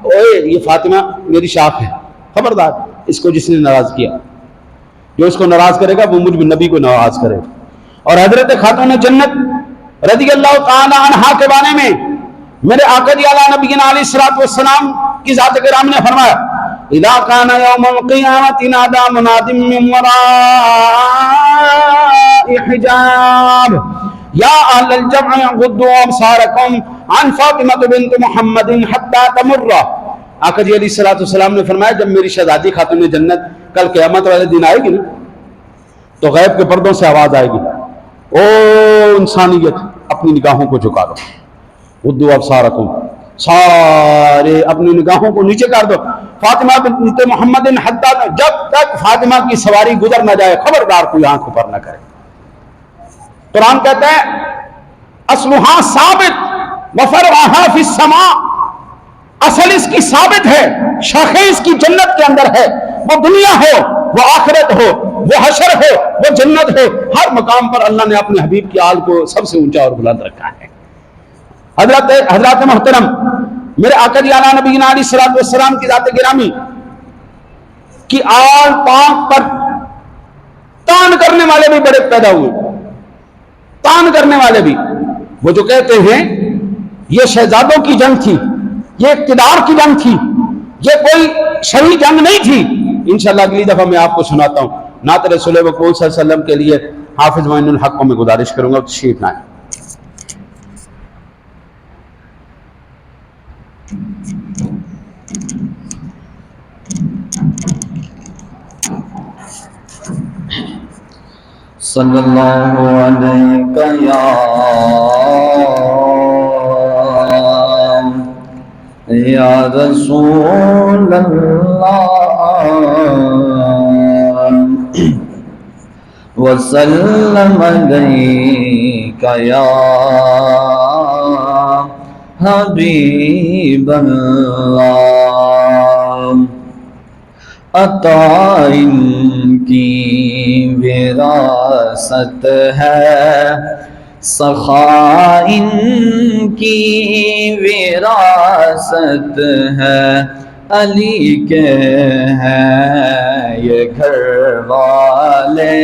اوے یہ فاطمہ میری شاخ ہے، خبردار اس کو جس نے ناراض کیا، جو اس کو ناراض کرے گا وہ مجھ نبی کو ناراض کرے گا. اور حضرت خاتون جنت رضی اللہ تعالی عنہا کے بارے میں میرے آقا جی علی نبینا علیہ الصلوۃ والسلام کی ذات کرام نے فرمایا اذا کان یوم القیامۃ نادى مناد من وراء حجاب یا اہل الجمع غضوا ابصارکم عن فاطمہ بنت محمد حتى تمر. آقا جی علیہ الصلوۃ والسلام نے فرمایا جب میری شہزادی خاتون جنت کل قیامت والے دن آئے گی نا تو غیب کے پردوں سے آواز آئے گی او انسانیت اپنی نگاہوں کو جھکا دو، غضوا ابصارکم، سارے اپنی نگاہوں کو نیچے کر دو. فاطمہ بنت محمد حتى، جب تک فاطمہ کی سواری گزر نہ جائے خبردار کوئی آنکھ اوپر نہ کرے. قرآن کہتا ہے اصلها ثابت وفرعها فی السماء، اصل اس کی ثابت ہے، شاخیں اس کی جنت کے اندر ہے. وہ دنیا ہو، وہ آخرت ہو، وہ حشر ہو، وہ جنت ہو، ہر مقام پر اللہ نے اپنے حبیب کی آل کو سب سے اونچا اور بلند رکھا ہے. حضرات محترم میرے آقا جی علی نبینا علیہ الصلوۃ والسلام کی ذات گرامی کی آل پاک پر تان کرنے والے بھی بڑے پیدا ہوئے، تان کرنے والے بھی، وہ جو کہتے ہیں یہ شہزادوں کی جنگ تھی، یہ اقتدار کی جنگ تھی، یہ کوئی شرعی جنگ نہیں تھی. انشاءاللہ اگلی دفعہ میں آپ کو سناتا ہوں. نعت رسول مقبول صلی اللہ علیہ وسلم کے لیے حافظ معین الحق کو میں گزارش کروں گا تشریف لائیں. صلی اللہ علیہ یا رسول اللہ وسلم علیک یا حبیب اللہ. عطا ان کی وراثت ہے سخا ان کی وراثت ہے، علی کے ہیں یہ گھر والے،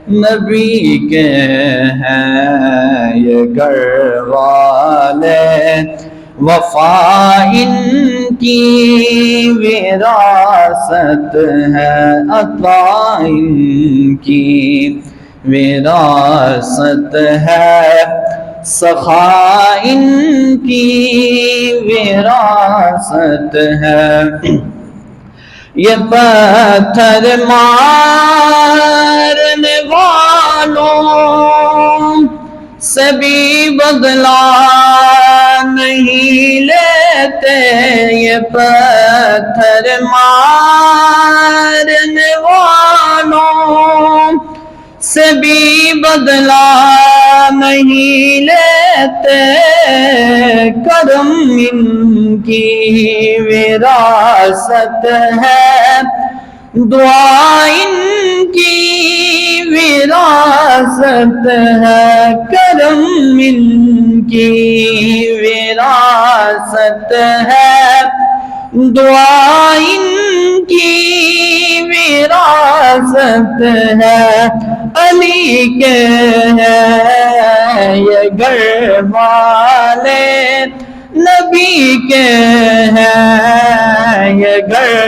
نبی کے ہیں یہ گھر والے، وفا ان کی وراثت ہے، عطا ان کی وراثت ہے، سخا ان کی وراثت ہے۔ یہ پتھر مارنے والوں سے بھی بدلہ نہیں لیتے، یہ پتھر مارنے والوں سے بھی بدلہ نہیں لیتے، کرم ان کی وراثت ہے، دعا ان کی وراثت ہے، کرم ان کی وراثت ہے، دعا ان کی وراثت ہے، علی کے ہیں یہ گھر والے، نبی کے ہیں یہ گھر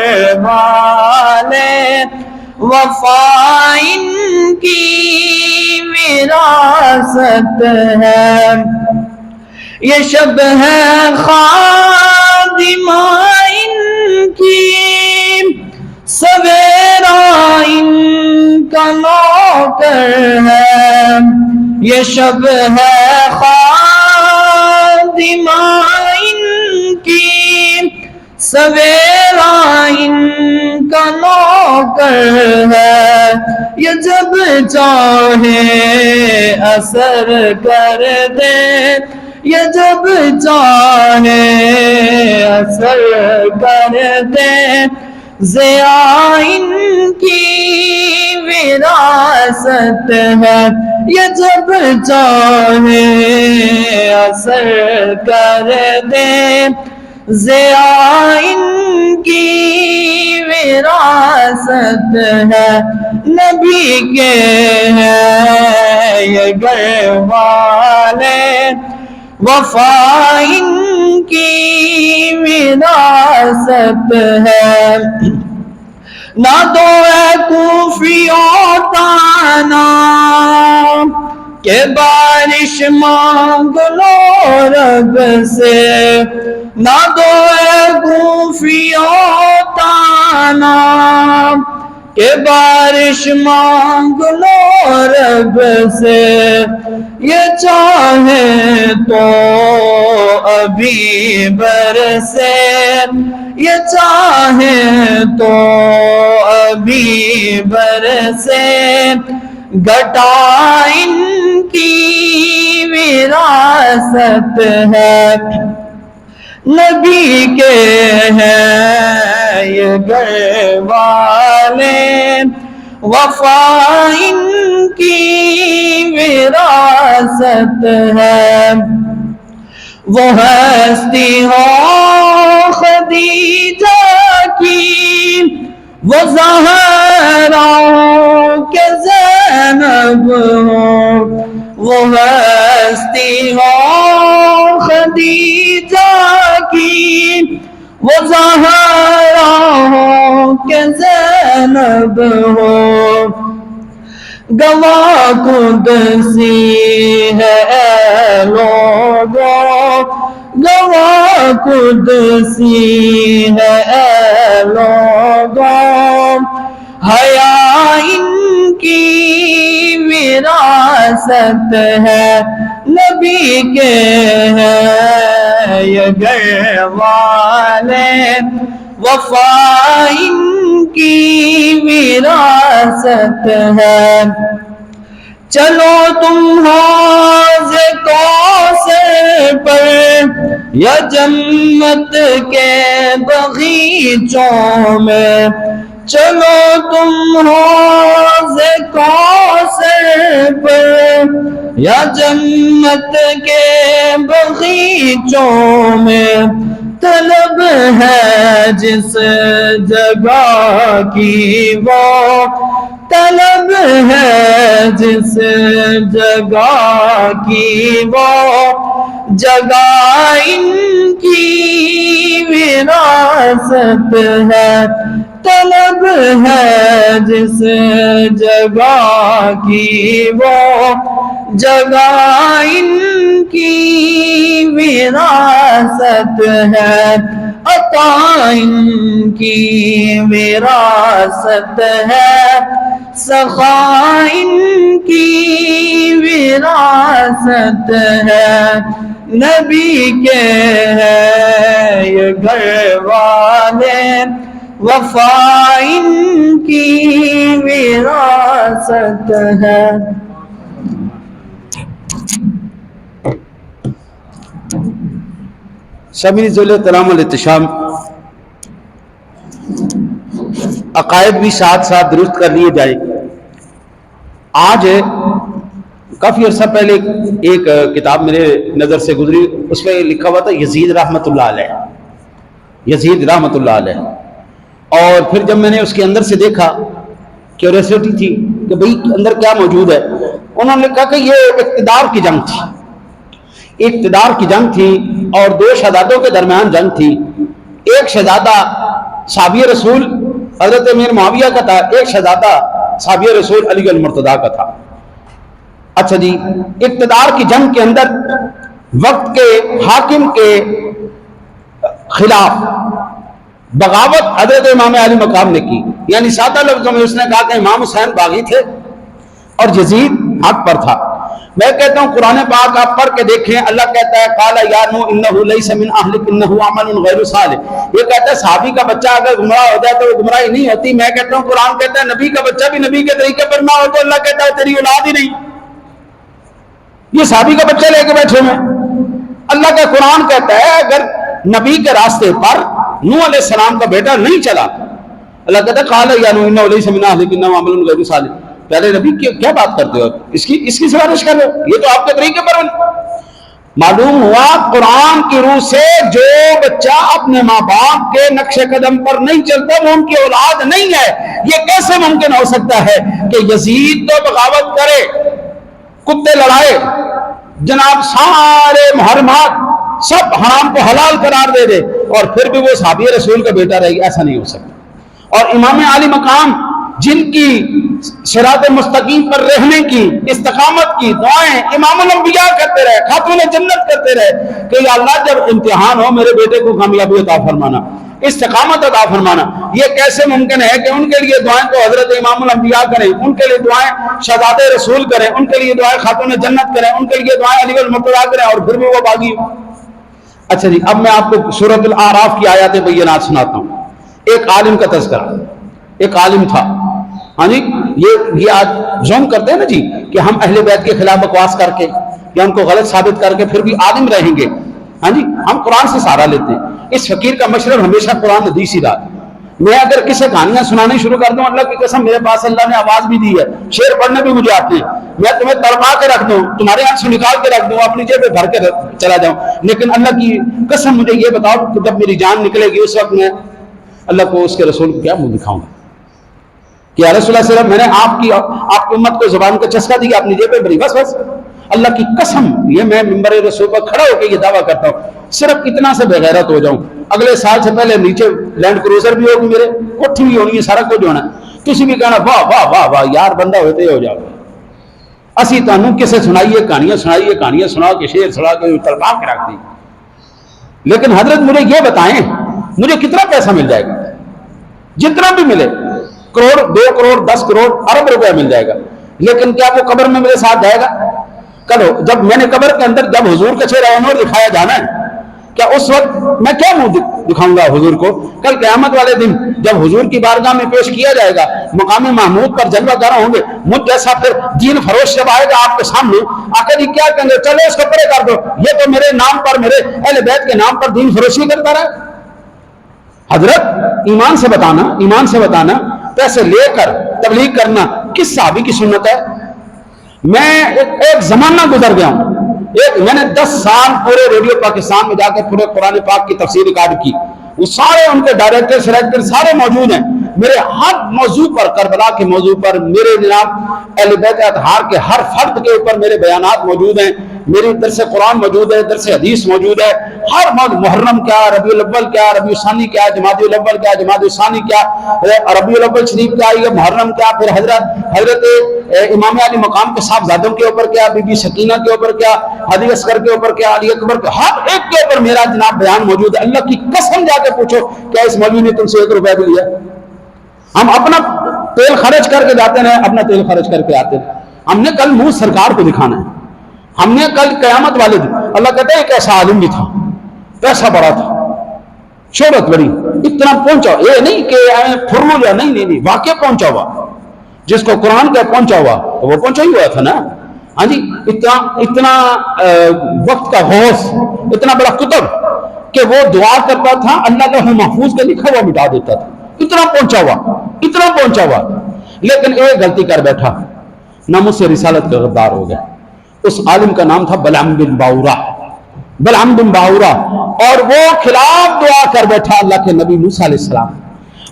والے، وفا ان کی وراثت ہے۔ یہ شب ہے خادمہ ان کی، سویرا ان کا نوکر ہے، یہ شب ہے خادمہ ان کی، سویرا ان کا نوکر ہے، یہ جب چاہے اثر کر دے، یہ جب چاہے اثر کر دے، ضیاء ان کی وراثت ہے، یہ جب چاہے اثر کر دے، ضیاء ان کی وراثت ہے، نبی کے ہیں یہ گھر والے، وفا ان کی وراثت ہے۔ نہ تو اے کوفیوں تانا کہ بارش مانگ لو رب سے، نہ دو اے کوفیوں تانا کہ بارش مانگ لو رب سے، یہ چاہے تو ابھی برسے، یہ چاہے تو ابھی برسے، گھٹا ان کی وراثت ہے، نبی کے ہیں یہ گھر والے، وفا ان کی وراثت ہے۔ وہ ہستی ہو خدیجہ کی، وہ زہرا کے زینب ہو، وہ ہستی ہو خدیجہ کی، وہ زہرا ہو کہ زینب ہو، گواہ قدسی ہے اے لوگو، گواہ قدسی ہے اے لوگو، حیا ان کی وراثت ہے، نبی کے ہیں یہ گھر والے، وفا ان کی وراثت ہے۔ چلو تم حوض کوثر پر یا جنت کے باغیچوں میں، چلو تم حوض کوثر پر یا جنت کے بغیچوں میں، طلب ہے جس جگہ کی وہ طلب ہے جس جگہ کی وہ جگہ ان کی وراثت ہے، طلب ہے جس جگہ کی وہ جگہ ان کی وراثت ہے، عطا ان کی وراثت ہے، سخا ان کی وراثت ہے، نبی کے ہیں یہ گھر والے، وفا ان کی وراثت ہے۔ سامعین ذوال احترام والاحتشام، عقائد بھی ساتھ ساتھ درست کر لیے جائیں۔ آج کافی عرصہ پہلے ایک کتاب میرے نظر سے گزری، اس پہ لکھا ہوا تھا یزید رحمۃ اللہ علیہ، یزید رحمۃ اللہ علیہ۔ اور پھر جب میں نے اس کے اندر سے دیکھا، کیوریوسٹی تھی کہ بھئی اندر کیا موجود ہے، انہوں نے کہا کہ یہ اقتدار کی جنگ تھی، اقتدار کی جنگ تھی اور دو شہزادوں کے درمیان جنگ تھی۔ ایک شہزادہ صحابی رسول حضرت امیر معاویہ کا تھا، ایک شہزادہ صحابی رسول علی المرتضیٰ کا تھا۔ اچھا جی، اقتدار کی جنگ کے اندر وقت کے حاکم کے خلاف بغاوت حضرت امام علی مقام نے کی، یعنی سادہ لفظوں میں اس نے کہا کہ امام حسین باغی تھے اور یزید حق پر تھا۔ میں کہتا ہوں قرآن پاک آپ پڑھ کے دیکھیں، اللہ کہتا ہے قال یا نوح انہ لیس من اہلک انہ عمل غیر صالح، یہ کہتا ہے صحابی کا بچہ اگر گمراہ ہو جائے تو وہ گمراہی نہیں ہوتی۔ میں کہتا ہوں قرآن کہتا ہے نبی کا بچہ بھی نبی کے طریقے پر نہ ہو تو اللہ کہتا ہے تیری اولاد ہی نہیں۔ یہ صحابی کا بچہ لے کے بیٹھے ہوئے، اللہ کا قرآن کہتا ہے اگر نبی کے راستے پر نوح علیہ السلام کا بیٹا نہیں چلا، اللہ کہتا ہے قال یا نوح انہ لیس من اہلک انہ عمل غیر صالح، پہلے نبی کیا بات کرتے ہو، اس کی سفارش کر رہے ہو، یہ تو آپ کے طریقے پر معلوم ہوا۔ قرآن کی روح سے جو بچہ اپنے ماں باپ کے نقش قدم پر نہیں چلتا وہ ان کی اولاد نہیں ہے۔ یہ کیسے ممکن ہو سکتا ہے کہ یزید تو بغاوت کرے، کتے لڑائے، جناب سارے محرمات سب حرام کو حلال قرار دے دے اور پھر بھی وہ صحابی رسول کا بیٹا رہے گی؟ ایسا نہیں ہو سکتا۔ اور امام علی مقام جن کی صراط مستقیم پر رہنے کی، استقامت کی دعائیں امام الانبیاء کرتے رہے، خاتون جنت کرتے رہے کہ یا اللہ جب امتحان ہو میرے بیٹے کو کامیابی عطا فرمانا، استقامت عطا فرمانا۔ یہ کیسے ممکن ہے کہ ان کے لیے دعائیں تو حضرت امام الانبیاء کریں، ان کے لیے دعائیں شہزاد رسول کریں، ان کے لیے دعائیں خاتون جنت کریں، ان کے لیے دعائیں علی المرتضیٰ کریں اور پھر بھی وہ باغی ہو؟ اچھا جی، اب میں آپ کو سورۃ الاعراف کی آیات بینات سناتا ہوں۔ ایک عالم کا تذکرہ، ایک عالم تھا، ہاں جی، یہ آج زوم کرتے ہیں نا جی کہ ہم اہل بیت کے خلاف بکواس کر کے یا ان کو غلط ثابت کر کے پھر بھی عالم رہیں گے، ہاں جی، ہم قرآن سے سہارا لیتے ہیں۔ اس فقیر کا مشرب ہمیشہ قرآن حدیث ہی رہا۔ میں اگر کسی کہانیاں سنانی شروع کر دوں، اللہ کی قسم میرے پاس اللہ نے آواز بھی دی ہے، شعر پڑھنے بھی مجھے آتے ہیں، میں تمہیں تڑپا کے رکھ دوں، تمہارے ہاتھ سے نکال کے رکھ دوں، اپنی جیب میں بھر کے چلا جاؤں، لیکن اللہ کی قسم مجھے یہ بتاؤ کہ جب میری جان نکلے گی اس وقت میں اللہ کو اس کے رسول کو کیا منہ دکھاؤں گا کہ یا رسول اللہ صلی اللہ علیہ وسلم میں نے آپ کی امت کو زبان کا چسکا دیا، اپنی جیب میں بھری، بس اللہ کی قسم یہ میں ممبر رسول پر کھڑا ہو کے یہ دعویٰ کرتا ہوں، صرف اتنا سے بے غیرت ہو جاؤں، اگلے سال سے پہلے نیچے لینڈ کروزر بھی ہوگی، میرے کوٹھی بھی ہونی ہے، سارا کچھ ہونا ہے، تسی بھی کہنا واہ واہ واہ واہ یار بندہ ہوتے ہو جاؤ۔ اسی تانوں کسے سنائیے کہانیاں سنا کے شعر سنا کے تڑپا کے رکھ دی، لیکن حضرت مجھے یہ بتائیں مجھے کتنا پیسہ مل جائے گا؟ جتنا بھی ملے، کروڑ 2 کروڑ 10 کروڑ ارب روپیہ مل جائے گا، لیکن کیا وہ قبر میں میرے ساتھ جائے گا؟ کل جب میں نے قبر کے اندر جب حضور کا چہرہ انور دکھایا جانا ہے، کیا اس وقت میں کیا منہ دکھاؤں گا حضور کو؟ کل قیامت والے دن جب حضور کی بارگاہ میں پیش کیا جائے گا، مقام محمود پر جلوہ گاہ ہوں گے، مجھ جیسا پھر دین فروش جب آئے گا آپ کے سامنے آ کے جی کیا کہیں گے؟ چلو اس کو پرے کر دو، یہ تو میرے نام پر، میرے اہل بیت کے نام پر دین فروشی کرتا رہا، حضرت ایمان سے بتانا پیسے لے کر تبلیغ کرنا کس صحابی کی سنت ہے؟ میں ایک زمانہ گزر گیا ہوں، میں نے 10 سال پورے ریڈیو پاکستان میں جا کے پورے قرآن پاک کی تفسیر ریکارڈ کی، وہ سارے ان کے ڈائریکٹر سارے موجود ہیں، میرے ہر موضوع پر، کربلا کے موضوع پر، میرے جناب اہل بیت اطہار کے ہر فرد کے اوپر میرے بیانات موجود ہیں، میری درس قرآن موجود ہے، درس حدیث موجود ہے، ہر موضوع، محرم کیا، ربیع الاول کیا، ربیع الثانی کیا، جمادی الاول کیا، جمادی الثانی کیا، ربیع الاول شریف کیا، یہ محرم کیا، پھر حضرت امام علی مقام کے صاحبزادوں کے اوپر کیا، بی بی سکینہ کے اوپر کیا، حاجی اصغر کے اوپر کیا، علی اکبر کے، ہر ایک کے اوپر میرا جناب بیان موجود ہے۔ اللہ کی قسم جا کے پوچھو کیا اس مولوی نے تم سے 1 روپیہ بھی لیا؟ ہم اپنا تیل خرچ کر کے جاتے ہیں، اپنا تیل خرچ کر کے آتے ہیں۔ ہم نے کل منہ سرکار کو دکھانا ہے، ہم نے کل قیامت والے دن، اللہ کہتا ہے ایک ایسا عالم بھی تھا، پیسہ بڑا تھا، شہرت بڑی، اتنا پہنچا، یہ نہیں کہ فرمولا، نہیں، واقع پہنچا ہوا، جس کو قرآن کا پہنچا ہوا وہ پہنچا ہی ہوا تھا نا، ہاں جی، اتنا وقت کا غوث، اتنا بڑا قطب کہ وہ دعا کرتا تھا، اللہ لوح محفوظ کا لکھا ہوا مٹا دیتا تھا، اتنا پہنچا ہوا، لیکن ایک غلطی کر بیٹھا، ناموس سے رسالت کا غدار ہو گیا۔ اس عالم کا نام تھا بلعم بن باورہ، اور وہ خلاف دعا کر بیٹھا اللہ کے نبی موسیٰ علیہ السلام۔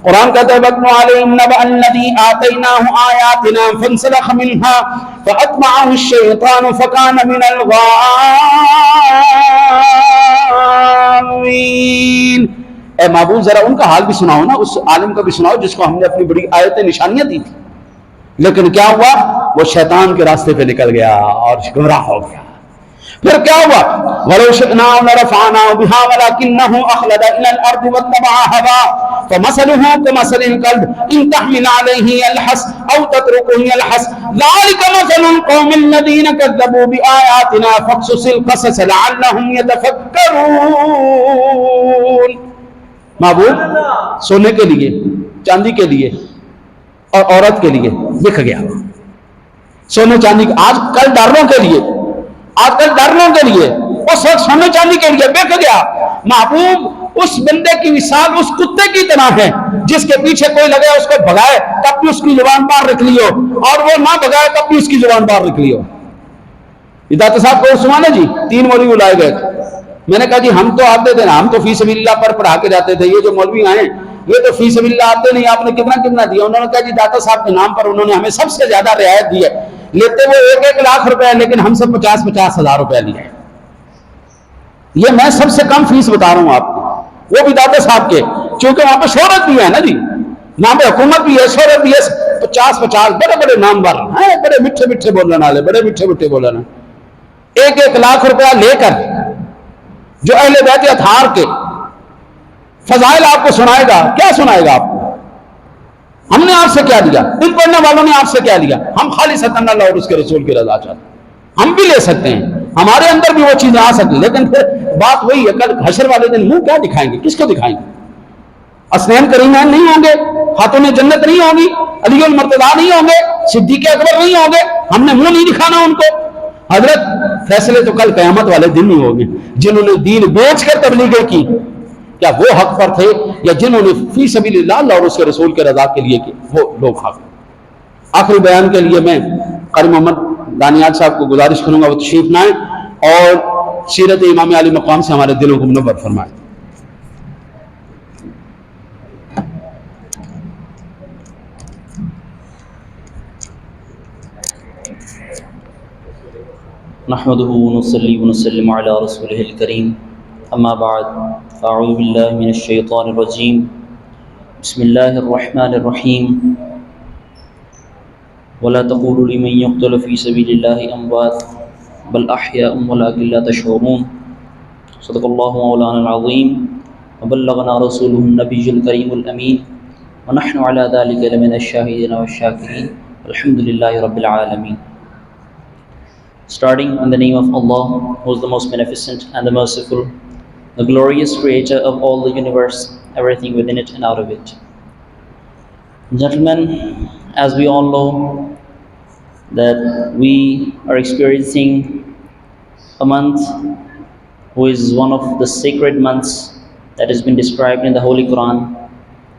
قرآن کہتا ہے وَاتْلُ عَلَيْهِمْ نَبَأَ الَّذِي آتَيْنَاهُ آيَاتِنَا فَانسَلَخَ مِنْهَا فَأَتْبَعَهُ الشَّيْطَانُ فَكَانَ مِنَ الْغَاوِينَ۔ اے معبود ذرا ان کا حال بھی سناؤ نا، اس عالم کا بھی سناؤ جس کو ہم نے اپنی بڑی آیتیں نشانیاں دی تھی، لیکن کیا ہوا؟ وہ شیطان کے راستے پہ نکل گیا اور گمراہ ہو گیا۔ پھر کیا ہوا؟ وَلَوْ شِئْنَا لَرَفَعْنَاهُ بِهَا وَلَكِنَّهُ أَخْلَدَ إِلَى الْأَرْضِ وَاتَّبَعَ هَوَاهُ فَمَثَلُهُ كَمَثَلِ الْكَلْبِ إِنْ تَحْمِلْ عَلَيْهِ يَلْهَثْ أَوْ تَتْرُكْهُ يَلْهَثْ ذَلِكَ مَثَلُ الْقَوْمِ الَّذِينَ كَذَّبُوا بِآيَاتِنَا فَاقْصُصِ الْقَصَصَ لَعَلَّهُمْ يَتَفَكَّرُونَ۔ معبود سونے کے لیے، چاندی کے لیے اور عورت کے لیے بک گیا، سونے چاندی آج کل ڈالروں کے لیے، اس وقت سونے چاندی کے لیے بک گیا۔ محبوب اس بندے کی مثال اس کتے کی طرح ہے جس کے پیچھے کوئی لگے، اس کو بھگائے تب بھی اس کی زبان باہر رکھ لیو، اور وہ نہ بھگائے تب بھی اس کی زبان باہر رکھ لیو۔ ڈاکٹر صاحب کو سنانا جی، 3 مولوی بلائے گئے، میں نے کہا جی ہم تو آتے تھے نا، ہم تو فی سبیل اللہ پر پڑھا کے جاتے تھے، یہ جو مولوی آئے یہ تو فی سبیل اللہ آتے نہیں، آپ نے کتنا دیا؟ انہوں نے کہا جی ڈاکٹر صاحب کے نام پر انہوں نے ہمیں سب سے زیادہ رعایت دی ہے، لیتے وہ 1 لاکھ روپے، لیکن ہم سے 50 ہزار روپے لیے۔ یہ میں سب سے کم فیس بتا رہا ہوں آپ کو، وہ بھی ڈاکٹر صاحب کے، چونکہ وہاں پہ شہرت بھی ہے نا جی، وہاں پہ حکومت بھی ہے، شہرت بھی ہے، 50 بڑے نامور ہیں، بڑے میٹھے بولنے والے، بڑے میٹھے بولنے والے، 1 لاکھ روپیہ لے کر جو اہل بیت اطہار کے فضائل آپ کو سنائے گا، کیا سنائے گا آپ کو؟ ہم نے آپ سے کیا لیا؟ ان پڑھنے والوں نے آپ سے کیا لیا؟ ہم خالصتاً اللہ اور اس کے رسول کی رضا چاہتے ہیں، ہم بھی لے سکتے ہیں، ہمارے اندر بھی وہ چیزیں آ سکتی، لیکن پھر بات وہی ہے، کل حشر والے دن منہ کیا دکھائیں گے؟ کس کو دکھائیں گے؟ اسنین کریمین نہیں ہوں گے، خاتون جنت نہیں ہوگی، علی المرتضیٰ نہیں ہوں گے، صدیق اکبر نہیں ہوں گے، ہم نے منہ نہیں دکھانا ان کو۔ حضرت فیصلے تو کل قیامت والے دن نہیں ہوں گے، جنہوں نے دین بیچ کر تبلیغیں کی، کیا وہ حق پر تھے، یا جنہوں نے فی سبیل اللہ اور اس کے رسول کے رضا کے لیے کی، وہ لوگ حق۔ آخری بیان کے لیے میں قاری محمد دانیال صاحب کو گزارش کروں گا وہ تشریف لائیں اور سیرت امام علی مقام سے ہمارے دلوں کو منور فرمائیں۔ نحمده ونصلي ونسلم على رسوله الكريم اما بعد اعوذ بالله من الشيطان الرجيم بسم الله الرحمن الرحيم ولا تقولوا لمن يقتل في سبيل الله اموات بل احياء ولكن لا تشعرون صدق الله مولانا العظيم وبلغنا رسوله النبي الكريم الامين ونحن على ذلك لمن الشاهدين والشاكرين الحمد لله رب العالمين. Starting in the name of Allah, who is the most beneficent and the merciful, the glorious creator of all the universe, everything within it and out of it. Gentlemen, as we all know that we are experiencing a month who is one of the sacred months that has been described in the Holy Quran.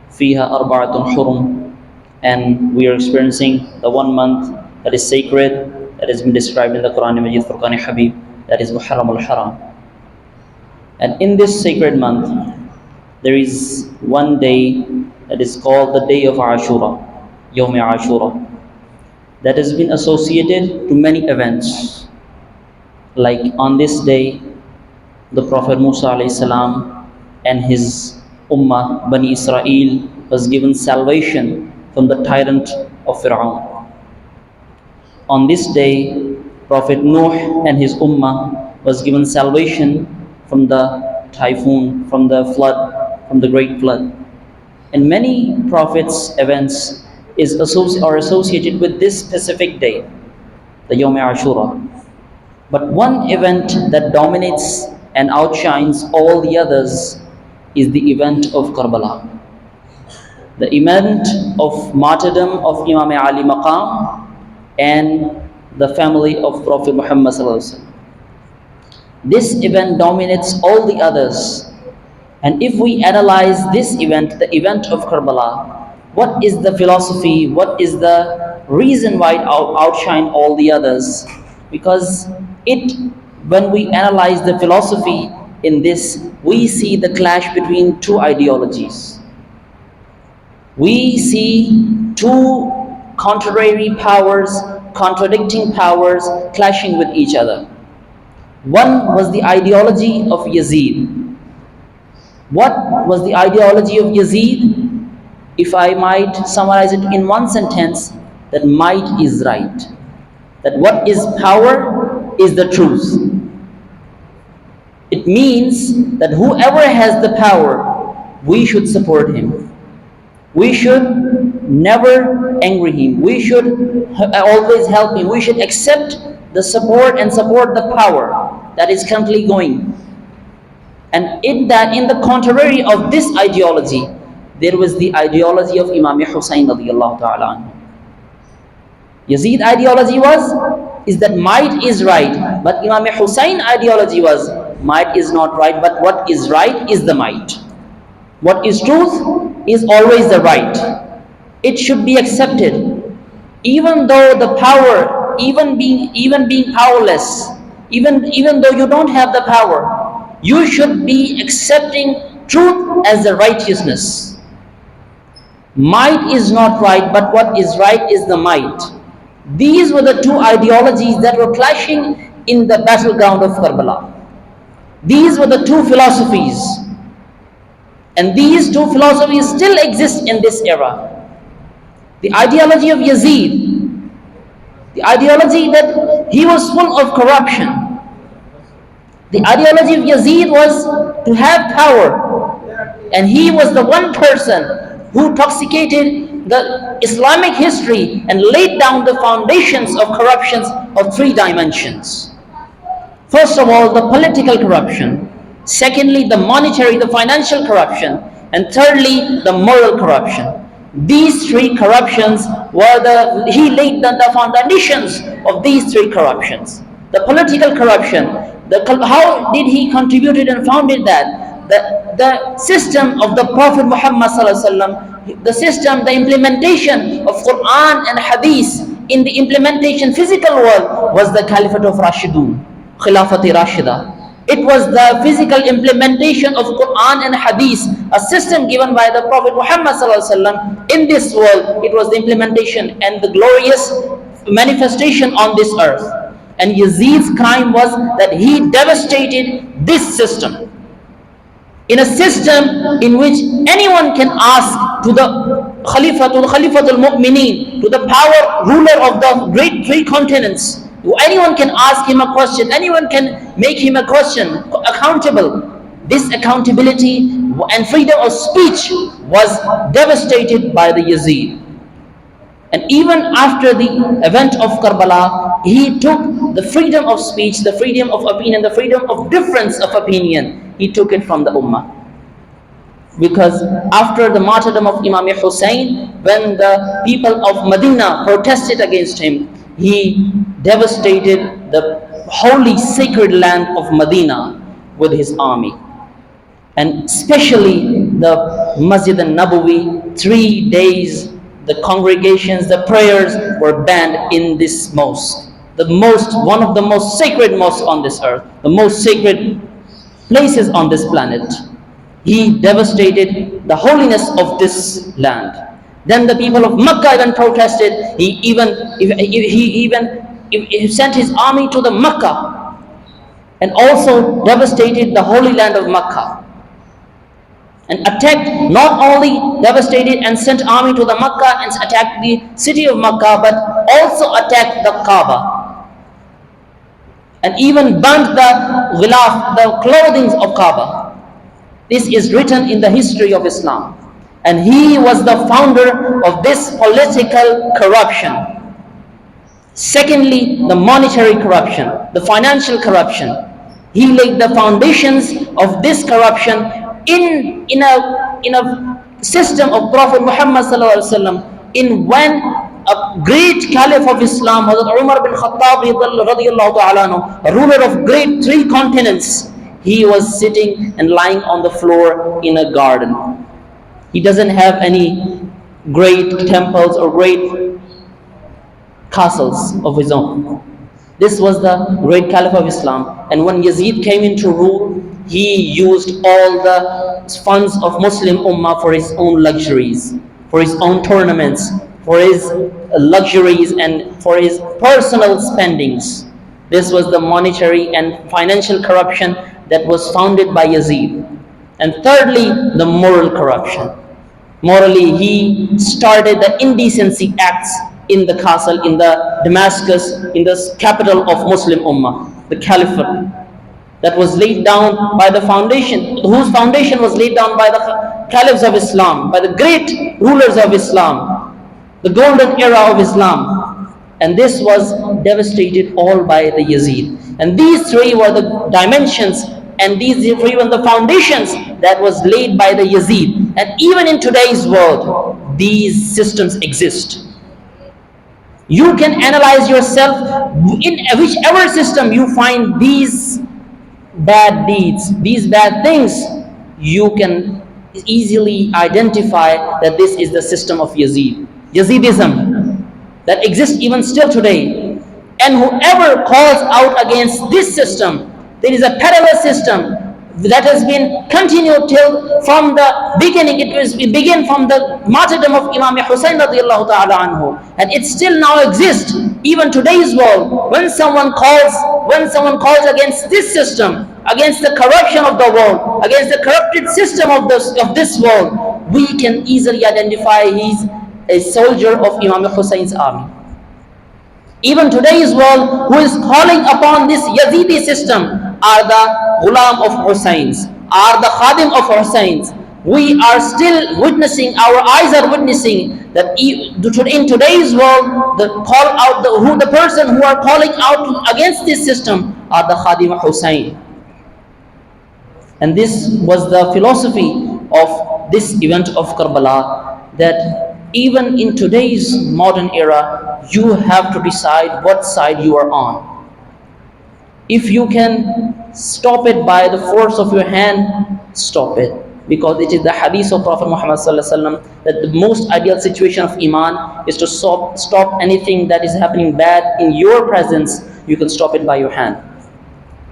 Fiha arba'atun hurum, and we are experiencing the 1 month that is sacred, that has been described in the Quran Majid Furqan Habib, that is Muharram al-Haram. And in this sacred month, there is one day that is called the day of Ashura, Yawm Ashura, that has been associated to many events. Like on this day, the Prophet Musa alayhi salam and his Ummah, Bani Israel, was given salvation from the tyrant of Fir'aun. On this day, Prophet Nuh and his Ummah was given salvation from the typhoon, from the flood, from the great flood. And many prophets' events are associated with this specific day, the Yawm Ashura. But one event that dominates and outshines all the others is the event of Karbala, the event of martyrdom of Imam Ali Maqam and the family of Prophet Muhammad sallallahu alaihi wasallam. This event dominates all the others. And if we analyze this event, the event of Karbala, what is the philosophy, what is the reason why it outshine all the others? Because when we analyze the philosophy in this, we see the clash between two ideologies. We see two contrary powers, contradicting powers clashing with each other. One was the ideology of Yazid. What was the ideology of Yazid? If I might summarize it in one sentence, that might is right. That what is power is the truth. It means that whoever has the power, we should support him. We should never angry him. We should always help him. We should accept the support and support the power that is currently going. And in the contrary of this ideology, there was the ideology of Imam Hussain radiyallahu ta'ala anhu. Yazid ideology is that might is right, but Imam Hussain ideology was might is not right, but what is right is the might. What is truth is always the right. It should be accepted, even though the power, even being powerless, even though you don't have the power, you should be accepting truth as the righteousness. Might is not right, but what is right is the might. These were the two ideologies that were clashing in the battleground of Karbala. These were the two philosophies. And these two philosophies still exist in this era. The ideology of Yazid, the ideology that he was full of corruption. The ideology of Yazid was to have power, and he was the one person who intoxicated the Islamic history and laid down the foundations of corruptions of three dimensions. First of all, the political corruption. Secondly, the monetary, the financial corruption. And thirdly, the moral corruption. These three corruptions he laid the foundations of these three corruptions. The political corruption. How did he contributed and founded that? The system of the Prophet Muhammad sallallahu alaihi wasallam, the system, the implementation of Quran and Hadith in the implementation physical world was the Caliphate of Rashidun, Khilafati Rashida. It was the physical implementation of Quran and Hadith, a system given by the Prophet Muhammad sallallahu alaihi wasallam in this world. It was the implementation and the glorious manifestation on this earth. And Yazid's crime was that he devastated this system. In a system in which anyone can ask to the Khalifatul Mu'mineen, to the power ruler of the great three continents, anyone can ask him a question, anyone can make him a question, accountable. This accountability and freedom of speech was devastated by the Yazid. And even after the event of Karbala, he took the freedom of speech, the freedom of opinion, the freedom of difference of opinion, he took it from the Ummah. Because after the martyrdom of Imam Hussain, when the people of Medina protested against him, he devastated the holy sacred land of Medina with his army. and especially the Masjid al-Nabawi, 3 days the congregations, the prayers were banned in this mosque. One of the most sacred mosques on this earth, the most sacred places on this planet. He devastated the holiness of this land. Then the people of Makkah even protested. He sent his army to the Makkah and also devastated the holy land of Makkah, and attacked, not only devastated and sent army to the Makkah and attacked the city of Makkah, but also attacked the Kaaba, and even burnt the ghilaf, the clothing of Kaaba. This is written in the history of Islam. And he was the founder of this political corruption. Secondly, the monetary corruption, the financial corruption. He laid the foundations of this corruption in a system of Prophet Muhammad sallallahu alaihi wasallam. In when a great caliph of Islam, Hazrat Umar bin Khattab radiyallahu ta'ala anhu, a ruler of great 3 continents, he was sitting and lying on the floor in a garden. He doesn't have any great temples or great castles of his own. This was the great caliph of Islam. And when Yazid came into rule, he used all the funds of Muslim Ummah for his own luxuries, for his own tournaments, for his luxuries, and for his personal spendings. This was the monetary and financial corruption that was founded by Yazid. And thirdly, the moral corruption. Morally, he started the indecency acts in the castle, in the Damascus, in the capital of Muslim Ummah, the Caliphate, that was laid down by the foundation, whose foundation was laid down by the caliphs of Islam, by the great rulers of Islam, the golden era of Islam. And this was devastated all by the Yazid. And these 3 were the dimensions, and these 3 were the foundations that was laid by the Yazid. And even in today's world, these systems exist. You can analyze yourself in whichever system you find these bad deeds, these bad things, you can easily identify that this is the system of Yazidism that exists even still today. And whoever calls out against this system, there is a parallel system that has been continued till from the beginning. It began from the martyrdom of Imam Hussein radiyallahu ta'ala anhu, and it still now exists even today's world. When someone calls against this system, against the corruption of the world, against the corrupted system of this world, we can easily identify he's a soldier of Imam Hussein's army. Even today's world, who is calling upon this Yazidi system, are the Ghulam of Husseins, are the Khadim of Husseins. We are still witnessing, our eyes are witnessing that in today's world, the person who are calling out against this system are the Khadim of Hussein. And this was the philosophy of this event of Karbala, that even in today's modern era, you have to decide what side you are on. If you can stop it by the force of your hand, stop it. Because it is the hadith of Prophet Muhammad sallallahu alaihi wasallam that the most ideal situation of Iman is to stop anything that is happening bad in your presence. You can stop it by your hand,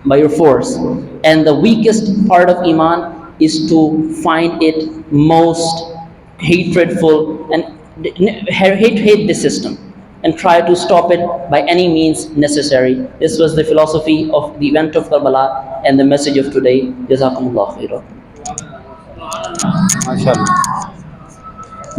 by your force. And the weakest part of Iman is to find it most hatredful and hate the system and try to stop it by any means necessary. This was the philosophy of the event of Karbala and the message of today. Jazakumullah khairan.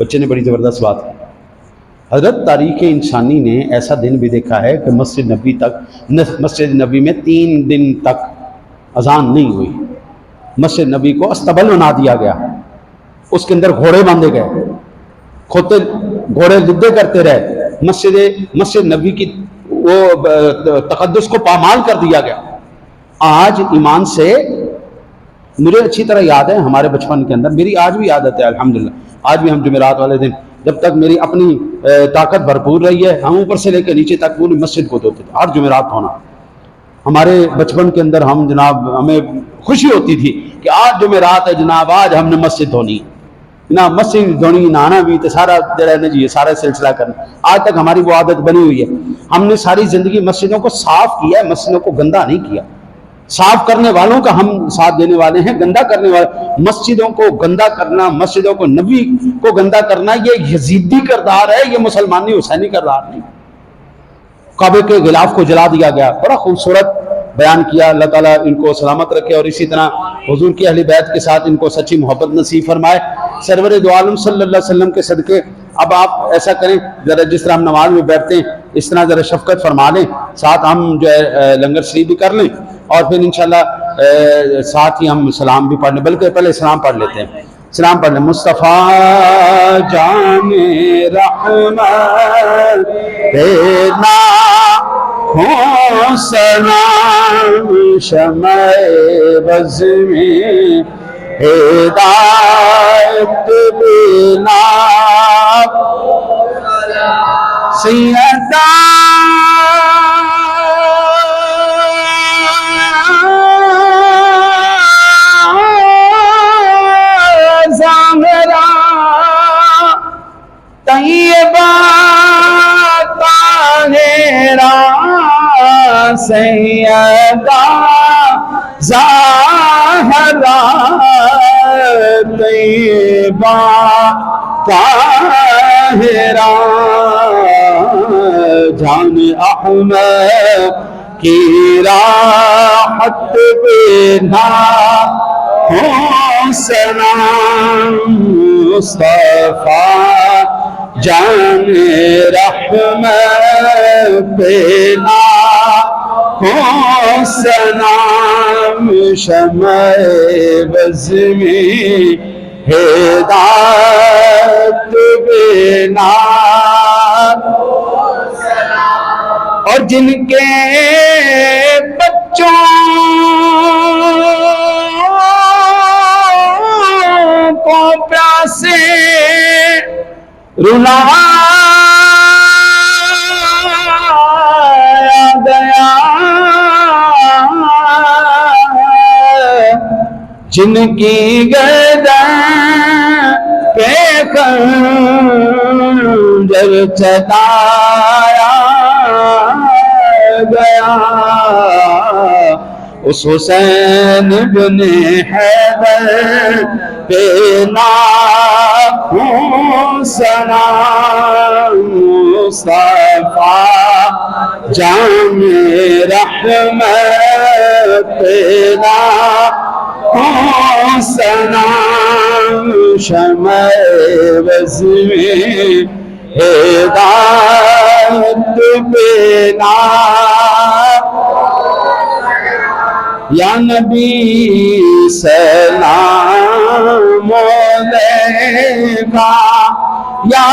بچے نے بڑی زبردست بات کی. حضرت تاریخ انسانی نے ایسا دن بھی دیکھا ہے کہ مسجد نبی میں 3 دن تک اذان نہیں ہوئی. مسجد نبی کو استبل بنا دیا گیا، اس کے اندر گھوڑے باندھے گئے، کھوتے گھوڑے لدے کرتے رہے، مسجد نبی کی وہ تقدس کو پامال کر دیا گیا. آج ایمان سے مجھے اچھی طرح یاد ہے ہمارے بچپن کے اندر، میری آج بھی عادت ہے الحمدللہ، آج بھی ہم جمعرات والے دن جب تک میری اپنی طاقت بھرپور رہی ہے ہم اوپر سے لے کے نیچے تک پوری مسجد کو دھوتے تھے. ہر جمعرات ہونا ہمارے بچپن کے اندر، ہم جناب ہمیں خوشی ہوتی تھی کہ آج جمعرات ہے جناب، آج ہم نے مسجد دھونی نہ، مسجد دھونی نہانا بھی تو سارا رہنا چاہیے، سارا سلسلہ کرنا. آج تک ہماری وہ عادت بنی ہوئی ہے. ہم نے ساری زندگی مسجدوں کو صاف کیا ہے، مسجدوں کو گندا نہیں کیا. صاف کرنے والوں کا ہم ساتھ دینے والے ہیں، گندا کرنے والے مسجدوں کو گندا کرنا، مسجدوں کو نبی کو گندا کرنا، یہ یزیدی کردار ہے، یہ مسلمانی حسینی کردار نہیں. کعبے کے غلاف کو جلا دیا گیا، بڑا خوبصورت بیان کیا. اللہ تعالیٰ ان کو سلامت رکھے اور اسی طرح حضور کی اہل بیت کے ساتھ ان کو سچی محبت نصیب فرمائے. سرور دو عالم صلی اللہ علیہ وسلم کے صدقے اب آپ ایسا کریں ذرا، جس طرح ہم نماز میں بیٹھتے ہیں اس طرح ذرا شفقت فرما لیں، ساتھ ہم جو ہے لنگر شریف بھی کر لیں اور پھر انشاءاللہ ساتھ ہی ہم سلام بھی پڑھ لیں، بلکہ پہلے سلام پڑھ لیتے ہیں. سلام پڑھ لیں. مصطفیٰ جان رحمت دینا ہو سلام شمع بز میں ہدایت بنا سیدہ زہرا طیبہ طاہرہ سیدہ زہرا طیبہ طاہرہ جان احمد کی راحت بنا ہو سلام مصطفیٰ جان رحمت بنا ہو سلام شمع بز میں ہدایت بنا. اور جن کے بچوں کو پیاسے رلایا گیا، جن کی گردن پہ خنجر چلایا گیا، اس حسین بن حیدر پہ لاکھوں سلام مصطفیٰ جان رحمت پہ لاکھوں سلام شمع بز میں ہدایت بنا. یا نبی سلام علیکہ، یا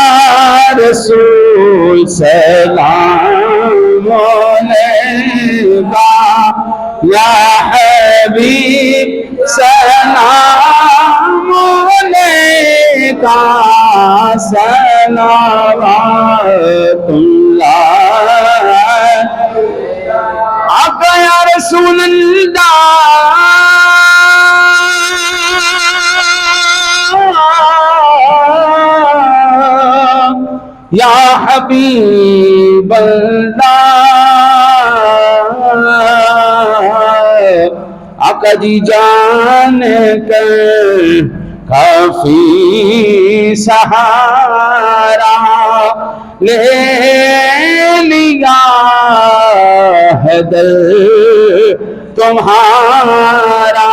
رسول سلام علیکہ، یا حبیب سلام علیکہ، صلوات اللہ. آقا یا رسول اللہ، یا حبیب اللہ، آقا جی جان کر کافی سہارا لے لیا ہے دل تمہارا،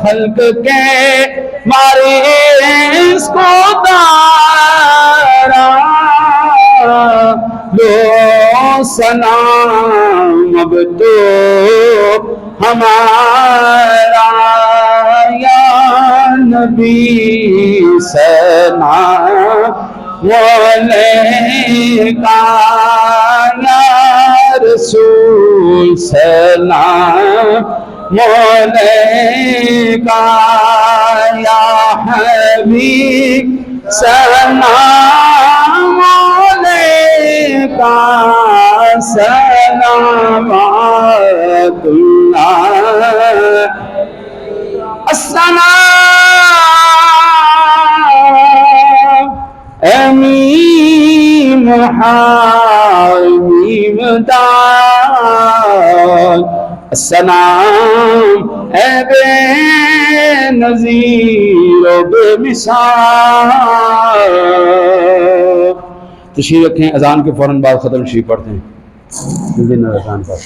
خلق کے مارے اس کو دار سلام اب تو ہمارا یا نبی سلام علیکہ یا رسول سلام علیکہ یا حبیب سلام علیکہ سلامات اللہ السلام امین حامیم داد السلام اے بے نظیر و بے مثال. تشریف رکھیں، اذان کے فوراً بعد ختم شریف پڑھتے ہیں. اذان پر